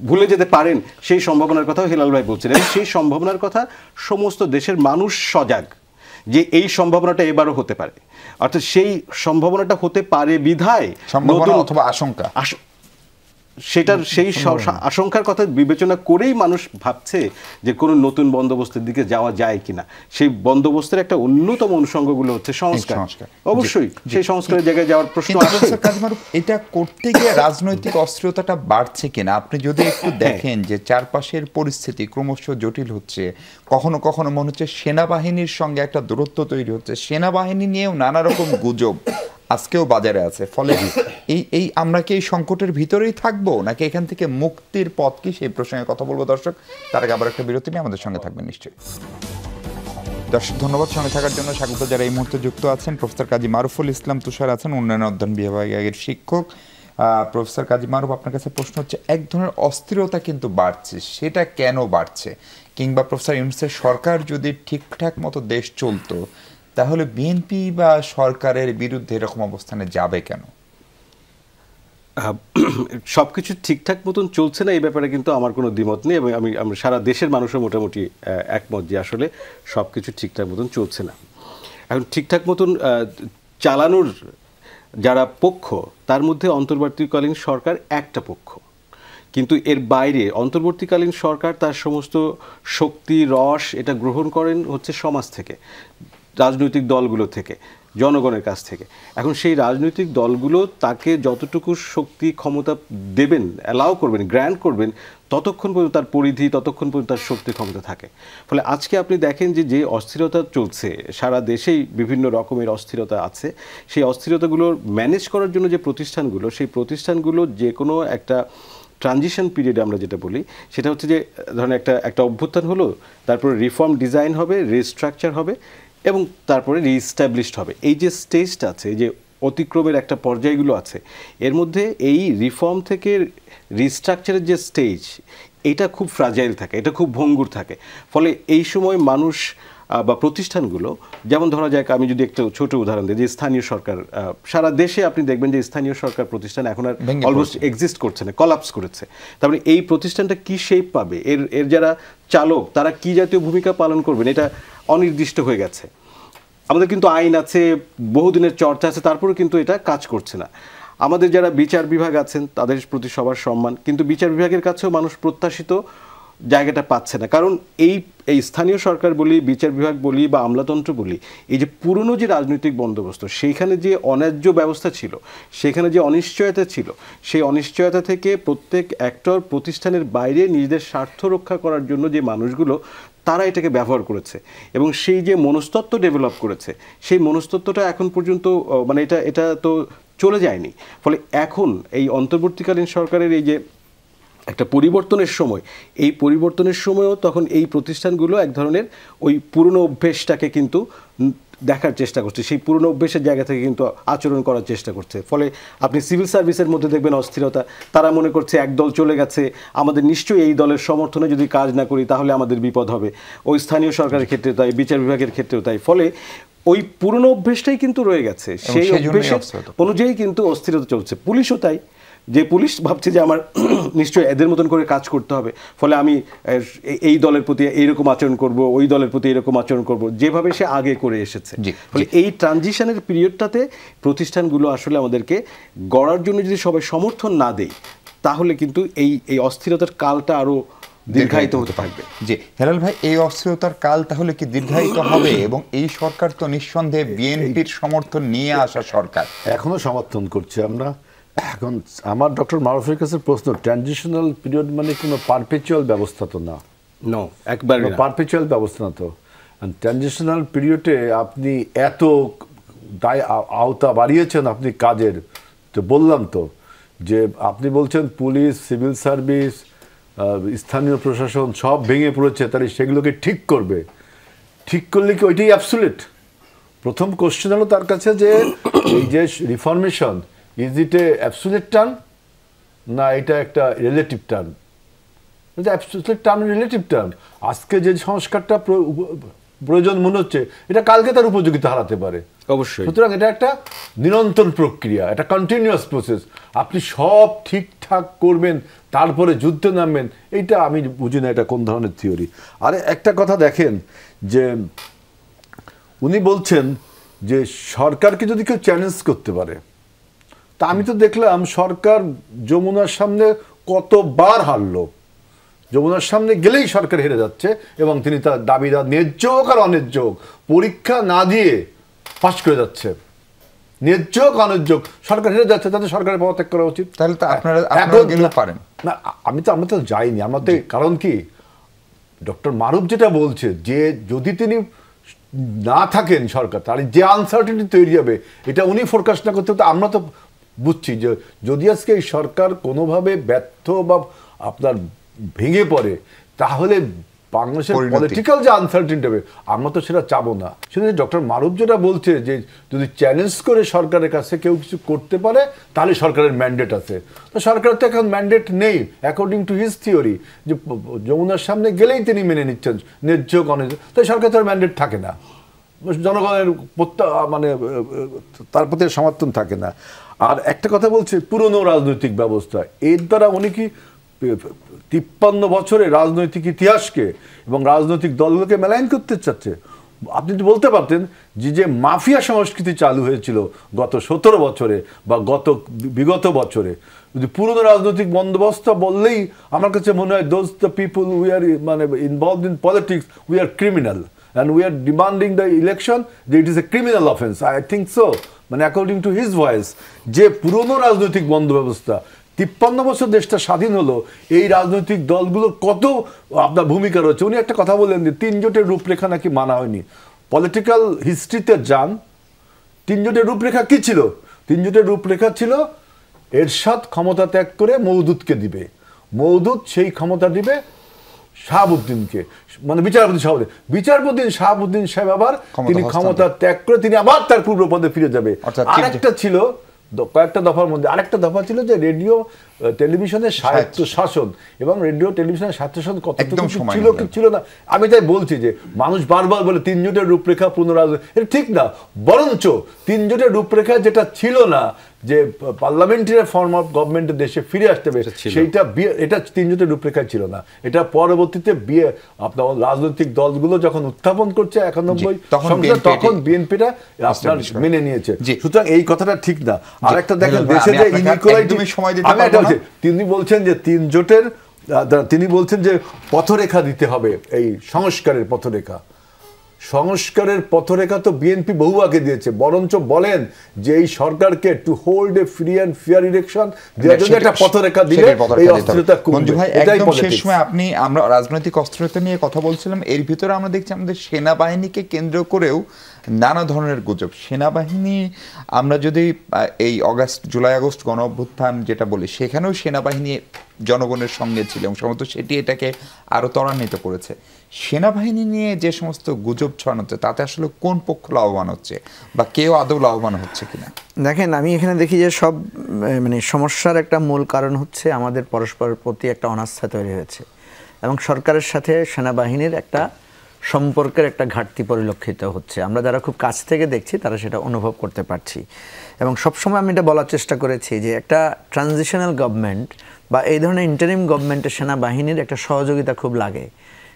ভুলে যেতে পারেন, সেই সম্ভাবনার কথাও হেলাল ভাই বলছেন। এবং সেই সম্ভাবনার কথা সমস্ত দেশের মানুষ সজাগ যে এই সম্ভাবনাটা এবারও হতে পারে। অর্থাৎ সেই সম্ভাবনাটা হতে পারে বিধায় সম্ভাবনা অথবা আশঙ্কা, সেটার সেই আশঙ্কার কথা বিবেচনা করেই মানুষ ভাবছে যে কোনো নতুন বন্দোবস্তের দিকে যাওয়া যায় কিনা। সেই বন্দোবস্তের একটা অন্যতম অনুষঙ্গগুলো হচ্ছে সংস্কার। অবশ্যই সেই সংস্কারের জায়গায় যাওয়ার প্রশ্ন আছে। এটা করতে গিয়ে রাজনৈতিক অস্থিরতাটা বাড়ছে কিনা আপনি যদি একটু দেখেন যে চারপাশের পরিস্থিতি ক্রমশ জটিল হচ্ছে, কখনো কখনো মনে হচ্ছে সেনাবাহিনীর সঙ্গে একটা দূরত্ব তৈরি হচ্ছে, সেনাবাহিনী নিয়েও নানা রকম গুজব আজকেও বাজারে আছে। ফলে এই আমরা কি এই সংকটের ভিতরেই থাকবো, নাকি এখান থেকে মুক্তির পথ কি, সেই প্রসঙ্গে কথা বলবো দর্শক। তার আগে আবার একটা বিরতি নিয়ে আমাদের সঙ্গে থাকবেন নিশ্চয়ই। দর্শক ধন্যবাদ সঙ্গে থাকার জন্য। স্বাগত যারা এই মুহূর্তে যুক্ত আছেন। প্রফেসর কাজী মারুফুল ইসলাম তুষার আছেন, উন্নয়ন অধ্যয়ন বিভাগের শিক্ষক। প্রফেসর কাজী মারুফ, আপনার কাছে প্রশ্ন হচ্ছে, এক ধরনের অস্থিরতা কিন্তু বাড়ছে, সেটা কেন বাড়ছে? কিংবা প্রফেসর ইউনূসের সরকার যদি ঠিকঠাক মতো দেশ চলতো, তাহলে বিএনপি বা সরকারের বিরুদ্ধে এরকম অবস্থানে যাবে কেন? সবকিছু ঠিকঠাক মতন চলছে না এই ব্যাপারে কিন্তু আমার কোনো দ্বিমত নেই, এবং আমি সারা দেশের মানুষের মোটামুটি একমত যে আসলে সবকিছু ঠিকঠাক মতন চলছে না। এখন ঠিকঠাক মতন চালানোর যারা পক্ষ, তার মধ্যে অন্তর্বর্তীকালীন সরকার একটা পক্ষ, কিন্তু এর বাইরে অন্তর্বর্তীকালীন সরকার তার সমস্ত শক্তি রস এটা গ্রহণ করেন হচ্ছে সমাজ থেকে, রাজনৈতিক দলগুলো থেকে, জনগণের কাছ থেকে। এখন সেই রাজনৈতিক দলগুলো তাকে যতটুকু শক্তি ক্ষমতা দেবেন, অ্যালাউ করবেন, গ্র্যান্ট করবেন, ততক্ষণ পর্যন্ত তার পরিধি, ততক্ষণ পর্যন্ত তার শক্তি ক্ষমতা থাকে। ফলে আজকে আপনি দেখেন যে অস্থিরতা চলছে সারা দেশেই, বিভিন্ন রকমের অস্থিরতা আছে, সেই অস্থিরতাগুলোর ম্যানেজ করার জন্য যে প্রতিষ্ঠানগুলো, সেই প্রতিষ্ঠানগুলো যে কোনো একটা ট্রানজিশন পিরিয়ডে আমরা যেটা বলি, সেটা হচ্ছে যে ধরেন একটা অভ্যুত্থান হলো, তারপরে রিফর্ম ডিজাইন হবে, রিস্ট্রাকচার হবে, এবং তারপরে রিস্টাবলিশড হবে। এই যে স্টেজটা আছে, এই যে অতিক্রমের একটা পর্যায়গুলো আছে, এর মধ্যে এই রিফর্ম থেকে রিস্ট্রাকচারের যে স্টেজ, এটা খুব ফ্রাজাইল থাকে, এটা খুব ভঙ্গুর থাকে। ফলে এই সময় মানুষ বা প্রতিষ্ঠানগুলো, যেমন ধরা যাক, আমি যদি একটা ছোট উদাহরণ দিই, যে স্থানীয় সরকার, সারা দেশে আপনি দেখবেন যে স্থানীয় সরকার প্রতিষ্ঠান এখন আর অলমোস্ট এক্সিস্ট করছে না, কলাপস করেছে। তারপরে এই প্রতিষ্ঠানটা কি শেপ পাবে, এর যারা চালক তারা কি জাতীয় ভূমিকা পালন করবেন, এটা অনির্দিষ্ট হয়ে গেছে। আমাদের কিন্তু আইন আছে, বহুদিনের চর্চা আছে, তারপরেও কিন্তু এটা কাজ করছে না। আমাদের যারা বিচার বিভাগ আছেন তাদের প্রতি সবার সম্মান, কিন্তু বিচার বিভাগের কাছেও মানুষ প্রত্যাশিত জায়গাটা পাচ্ছে না। কারণ এই স্থানীয় সরকার বলি, বিচার বিভাগ বলি বা আমলাতন্ত্র বলি, এই যে পুরনো যে রাজনৈতিক বন্দোবস্ত, সেইখানে যে অন্যায্য ব্যবস্থা ছিল, সেখানে যে অনিশ্চয়তা ছিল, সেই অনিশ্চয়তা থেকে প্রত্যেক অ্যাক্টর প্রতিষ্ঠানের বাইরে নিজেদের স্বার্থ রক্ষা করার জন্য যে মানুষগুলো, তারা এটাকে ব্যবহার করেছে, এবং সেই যে মনস্তত্ত্ব ডেভেলপ করেছে, সেই মনস্তত্ত্বটা এখন পর্যন্ত মানে এটা তো চলে যায়নি। ফলে এখন এই অন্তর্বর্তীকালীন সরকারের এই যে একটা পরিবর্তনের সময়, এই পরিবর্তনের সময়ও তখন এই প্রতিষ্ঠানগুলো এক ধরনের ওই পুরনো অভ্যেসটাকে কিন্তু দেখার চেষ্টা করছে, সেই পুরনো অভ্যেসের জায়গা থেকে কিন্তু আচরণ করার চেষ্টা করছে। ফলে আপনি সিভিল সার্ভিসের মধ্যে দেখবেন অস্থিরতা, তারা মনে করছে এক দল চলে গেছে, আমাদের নিশ্চয়ই এই দলের সমর্থনে যদি কাজ না করি তাহলে আমাদের বিপদ হবে। ওই স্থানীয় সরকারের ক্ষেত্রে তাই, বিচার বিভাগের ক্ষেত্রেও তাই। ফলে ওই পুরনো অভ্যেসটাই কিন্তু রয়ে গেছে, সেই অভ্যেসের অনুযায়ী কিন্তু অস্থিরতা চলছে। পুলিশও তাই, যে পুলিশ ভাবছে যে আমার নিশ্চয়ই এদের মতন করে কাজ করতে হবে, ফলে আমি এই দলের প্রতি এইরকম আচরণ করব, ওই দলের প্রতি এরকম আচরণ করব, যেভাবে সে আগে করে এসেছে। ফলে এই ট্রানজিশনের পিরিয়ডটাতে প্রতিষ্ঠানগুলো আসলে আমাদেরকে গড়ার জন্য যদি সবাই সমর্থন না দেয়, তাহলে কিন্তু এই অস্থিরতার কালটা আরও দীর্ঘায়িত হতে পারবে। জি হেলাল ভাই, এই অস্থিরতার কাল তাহলে কি দীর্ঘায়িত হবে? এবং এই সরকার তো নিঃসন্দেহে বিএনপির সমর্থন নিয়ে আসা সরকার, এখনো সমর্থন করছে আমরা। এখন আমার ডক্টর মারুফের কাছে প্রশ্ন, ট্রানজিশনাল পিরিয়ড মানে কোনো পারপেচুয়াল ব্যবস্থা তো না, একবার পারপেচুয়াল ব্যবস্থা না তো। ট্রানজিশনাল পিরিয়ডে আপনি এত আওতা বাড়িয়েছেন আপনি কাজের, তো বললাম তো যে আপনি বলছেন পুলিশ, সিভিল সার্ভিস, স্থানীয় প্রশাসন সব ভেঙে পড়েছে, তাহলে সেগুলোকে ঠিক করবে। ঠিক করলে কি ওইটাই অ্যাবসুলেট? প্রথম কোশ্চেন হলো তার কাছে যে এই যে reformation, is it A absolute term, না এটা একটা relative term? Absolute term, relative term. আজকে যে সংস্কারটা প্রয়োজন মনে হচ্ছে, এটা কালকে তার উপযোগিতা হারাতে পারে অবশ্যই। সুতরাং এটা একটা নিরন্তর প্রক্রিয়া, এটা কন্টিনিউয়াস প্রসেস। আপনি সব ঠিকঠাক করবেন তারপরে যুদ্ধে নামবেন, এইটা আমি বুঝি না এটা কোন ধরনের থিওরি। আর একটা কথা দেখেন যে উনি বলছেন যে সরকারকে যদি কেউ চ্যালেঞ্জ করতে পারে, তা আমি তো দেখলাম সরকার যমুনার সামনে কতবার হারলো, যমুনার সামনে গেলেই সরকার হেরে যাচ্ছে, এবং তিনি তার দাবিদার ন্যায্য হোক আর অন্যায্য হোক পরীক্ষা না দিয়ে পাশ করে যাচ্ছে। ন্যায্য হোক অন্যায্য হোক সরকার হেরে যাচ্ছে, তাদের সরকারের পদত্যাগ করা উচিত। তাহলে তো আপনারা পারেন না, আমরা তো যাইনি, আমরা তো, কারণ কি ডক্টর মারুফ যেটা বলছে যে যদি তিনি না থাকেন সরকার, তাহলে যে আনসার্টেনিটি তৈরি হবে এটা উনি ফোরকাস্ট না করতে, আমরা তো বুঝছি যে যদি আজকে এই সরকার কোনোভাবে ব্যর্থ বা আপনার ভেঙে পড়ে, তাহলে বাংলাদেশের পলিটিক্যাল যে আনসার্টেনিটি হবে আমরা তো সেটা চাবো না। সেটা ডক্টর মারুফ যেটা বলছে যে যদি চ্যালেঞ্জ করে সরকারের কাছে কেউ কিছু করতে পারে তাহলে সরকারের ম্যান্ডেট আছে, তো সরকারের তো এখন ম্যান্ডেট নেই অ্যাকর্ডিং টু হিজ থিওরি, যে যমুনার সামনে গেলেই তিনি মেনে নিচ্ছেন ন্যায্য অন্যায্য, তাই সরকার তার ম্যান্ডেট থাকে না, জনগণের মানে তার প্রতি সমর্থন থাকে না। আর একটা কথা বলছে পুরনো রাজনৈতিক ব্যবস্থা, এর দ্বারা উনি কি 53 বছরে রাজনৈতিক ইতিহাসকে এবং রাজনৈতিক দলগুলোকে মেলাইন করতে চাচ্ছে? আপনি তো বলতে পারতেন যে মাফিয়া সংস্কৃতি চালু হয়েছিল গত 17 বছরে বা বিগত বছরে, যদি পুরনো রাজনৈতিক বন্দোবস্ত বললেই আমার কাছে মনে হয় those the people we are মানে involved in politics we are criminal and we are demanding the election that it is a criminal offense. I think so, মানে according to his voice, যে পুরনো রাজনৈতিক বন্দোবস্ত 53 বছর দেশটা স্বাধীন হলো, এই রাজনৈতিক দলগুলোর কত আপনার ভূমিকা রয়েছে। উনি একটা কথা বললেন যে 3 জোটের রূপরেখা নাকি মানা হয়নি। পলিটিক্যাল হিস্ট্রিতে যান, 3 জোটের রূপরেখা কি ছিল? 3 জোটের রূপরেখা ছিল এরশাদ ক্ষমতা ত্যাগ করে মওদুদকে দিবে, মওদুদ সেই ক্ষমতা দিবে শাহাবুদ্দিনকে, মানে বিচারপতি শাহাবুদ্দিন সাহেব আবার তিনি ক্ষমতা ত্যাগ করে তিনি আবার তার পূর্ব পদে ফিরে যাবে। আরেকটা ছিল কয়েকটা দফার মধ্যে আরেকটা দফা ছিল যে রেডিও টেলিভিশনের স্বায়ত্ত শাসন, এবং রেডিও টেলিভিশনের স্বায়ত্ত শাসন কতটুকু ছিল কি ছিল না। আমি তাই বলছি যে মানুষ বারবার বলে 3 জোটের রূপরেখা পুনরায়, এটা ঠিক না, বরঞ্চ 3 জোটের রূপরেখা যেটা ছিল না যে পার্লামেন্টারি ফর্ম অফ গভর্নমেন্টের দেশে ফিরে আসতে হবে, সেইটা এটা 3 জোটের রূপরেখায় ছিল না। এটা পরবর্তীতে আপনার রাজনৈতিক দলগুলো যখন উত্থাপন করছে 91 তখন বিএনপিটা আপনার মেনে নিয়েছে। সুতরাং এই কথাটা ঠিক না। আর একটা দেখেন দেশে যে তিনি বলছেন যে 3 জোটের তিনি বলছেন যে পথরেখা দিতে হবে, এই সংস্কারের পথরেখা। সংস্কারের পথরেখা তো বিএনপি বহু আগে দিয়েছে, বরঞ্চ বলেন যে এই সরকারকে to hold a free and fair election দেওয়ার জন্য একটা পথরেখা দিলে এই অস্থিরতা কমবে। এটাই শেষ সময় আমরা রাজনৈতিক অস্থিরতা নিয়ে কথা বলছিলাম, এর ভিতরে আমরা দেখছি আমাদের সেনাবাহিনীকে কেন্দ্র করেও নানা ধরনের গুজব। সেনাবাহিনী আমরা যদি এই জুলাই আগস্ট গণ অভ্যুত্থান যেটা বলি, সেখানেও সেনাবাহিনী জনগণের সঙ্গে ছিল এবং সম্ভবত সেটি এটাকে আরো ত্বরান্বিত করেছে। সেনাবাহিনী নিয়ে যে সমস্ত গুজব ছড়ানো হচ্ছে তাতে আসলে কোন পক্ষ লাভবান হচ্ছে বা কেউ আদৌ লাভবান হচ্ছে কিনা? দেখেন, আমি এখানে দেখি যে সব মানে সমস্যার একটা মূল কারণ হচ্ছে আমাদের পরস্পরের প্রতি একটা অনাস্থা তৈরি হয়েছে এবং সরকারের সাথে সেনাবাহিনীর একটা সম্পর্কের একটা ঘাটতি পরিলক্ষিত হচ্ছে। আমরা যারা খুব কাছ থেকে দেখছি তারা সেটা অনুভব করতে পারছি এবং সবসময় আমি এটা বলার চেষ্টা করেছি যে একটা ট্রানজিশনাল গভর্নমেন্ট বা এই ধরনের ইন্টারিম গভর্নমেন্টের সেনাবাহিনীর একটা সহযোগিতা খুব লাগে,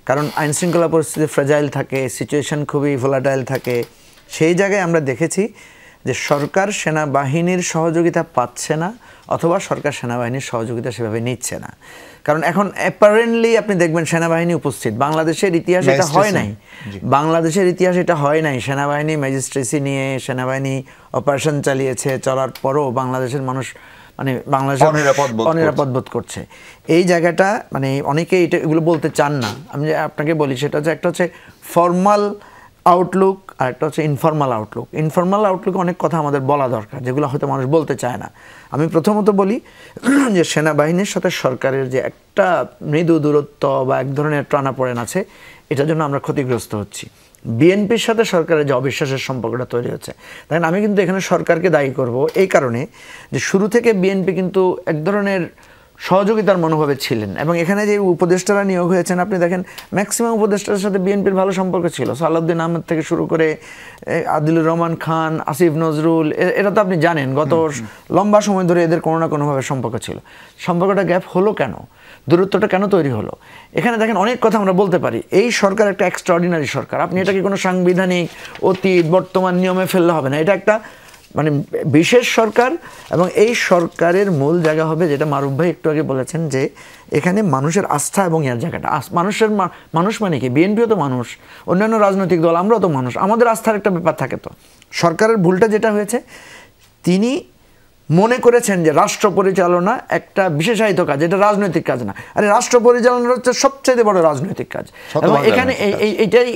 কারণ আইনশৃঙ্খলা পরিস্থিতি ফ্রেজাইল থাকে, সিচুয়েশন খুবই ভোলাটাইল থাকে। সেই জায়গায় আমরা দেখেছি যে সরকার সেনাবাহিনীর সহযোগিতা পাচ্ছে না অথবা সরকার সেনাবাহিনীর সহযোগিতা সেভাবে নিচ্ছে না। কারণ এখন অ্যাপারেন্টলি আপনি দেখবেন সেনাবাহিনী উপস্থিত, বাংলাদেশের ইতিহাস এটা হয় নাই, বাংলাদেশের ইতিহাস এটা হয় নাই। সেনাবাহিনী ম্যাজিস্ট্রেসি নিয়ে সেনাবাহিনী অপারেশন চালিয়েছে, চলার পরও বাংলাদেশের মানুষ মানে বাংলাদেশ অনিরাপদ বোধ করছে। এই জায়গাটা মানে অনেকে এগুলো বলতে চান না। আমি আপনাকে বলি সেটা হচ্ছে একটা হচ্ছে ফর্মাল আউটলুক আর একটা হচ্ছে ইনফর্মাল আউটলুক। ইনফর্মাল আউটলুক অনেক কথা আমাদের বলা দরকার যেগুলো হয়তো মানুষ বলতে চায় না। আমি প্রথমত বলি যে সেনাবাহিনীর সাথে সরকারের যে একটা মৃদু দূরত্ব বা এক ধরনের টানাপোড়েন আছে, এটার জন্য আমরা ক্ষতিগ্রস্ত হচ্ছি। বিএনপির সাথে সরকারের যে অবিশ্বাসের সম্পর্কটা তৈরি হচ্ছে, দেখেন আমি কিন্তু এখানে সরকারকে দায়ী করব এই কারণে যে শুরু থেকে বিএনপি কিন্তু এক ধরনের সহযোগিতার মনোভাবে ছিলেন এবং এখানে যে উপদেষ্টারা নিয়োগ হয়েছেন আপনি দেখেন ম্যাক্সিমাম উপদেষ্টার সাথে বিএনপির ভালো সম্পর্ক ছিল। সালাউদ্দিন আহমেদ থেকে শুরু করে আদিলুর রহমান খান, আসিফ নজরুল, এটা তো আপনি জানেন গত লম্বা সময় ধরে এদের কোনো না কোনোভাবে সম্পর্ক ছিল। সম্পর্কটা গ্যাপ হলো কেন? দূরত্বটা কেন তৈরি হলো? এখানে দেখেন অনেক কথা আমরা বলতে পারি। এই সরকার একটা এক্সট্রাঅর্ডিনারি সরকার, আপনি এটাকে কোনো সাংবিধানিক অতীত বর্তমান নিয়মে ফেললে হবে না। এটা একটা মানে বিশেষ সরকার এবং এই সরকারের মূল জায়গা হবে যেটা মারুফ ভাই একটু আগে বলেছেন যে এখানে মানুষের আস্থা এবং এর জায়গাটা মানুষ মানে কি? বিএনপিও তো মানুষ, অন্যান্য রাজনৈতিক দল আমরাও তো মানুষ, আমাদের আস্থার একটা ব্যাপার থাকে। তো সরকারের ভুলটা যেটা হয়েছে, তিনি মনে করেছেন যে রাষ্ট্র পরিচালনা একটা বিশেষায়িত কাজ, এটা রাজনৈতিক কাজ না। আরে রাষ্ট্র পরিচালনা হচ্ছে সবচেয়ে বড় রাজনৈতিক কাজ এবং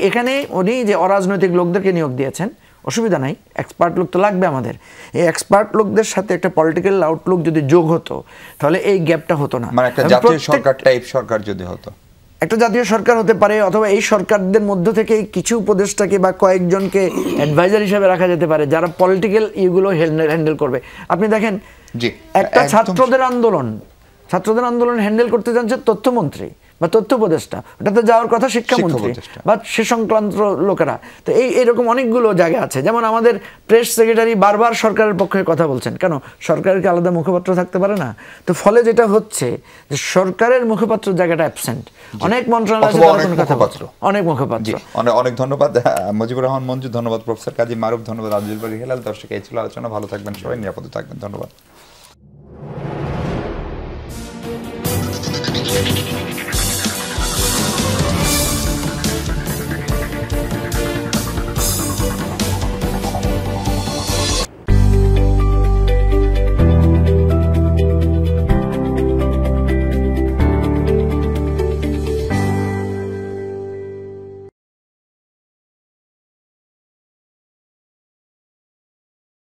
এখানে উনি যে অরাজনৈতিক লোকদেরকে নিয়োগ দিয়েছেন, অসুবিধা নাই, এক্সপার্ট লোক তো লাগবে আমাদের। এই এক্সপার্ট লোকদের সাথে একটা পলিটিক্যাল আউটলুক যদি যোগ হতো তাহলে এই গ্যাপটা হতো না। মানে একটা জাতীয় সরকার টাইপ সরকার যদি হতো, একটা জাতীয় সরকার হতে পারে, অথবা এই সরকারদের মধ্য থেকে কিছু উপদেষ্টাকে বা কয়েকজনকে অ্যাডভাইজার হিসেবে রাখা যেতে পারে যারা পলিটিক্যাল ইগুলো হ্যান্ডেল করবে। আপনি দেখেন একটা ছাত্রদের আন্দোলন হ্যান্ডেল করতে যাচ্ছে তথ্যমন্ত্রী বা তথ্য উপদেষ্টা, ওটাতে যাওয়ার কথা শিক্ষামন্ত্রী বা সে সংক্রান্ত লোকেরা। তো এরকম অনেকগুলো জায়গা আছে। যেমন আমাদের প্রেস সেক্রেটারি বারবার সরকারের পক্ষে কথা বলছেন, কেন সরকারের কি আলাদা মুখপাত্র থাকতে পারে না? তো ফলে যেটা হচ্ছে যে সরকারের মুখপাত্র জায়গাটা অ্যাবসেন্ট, অনেক মন্ত্রণালয় অনেক মুখপাত্র। অনেক ধন্যবাদ মুজিবুর রহমান মঞ্জু, ধন্যবাদ প্রফেসর কাজী মারুফ, ধন্যবাদ আব্দুল বারী হেলাল। দর্শক, এই ছিল আলোচনা। ভালো থাকবেন সবাই, নিরাপদে থাকবেন। ধন্যবাদ।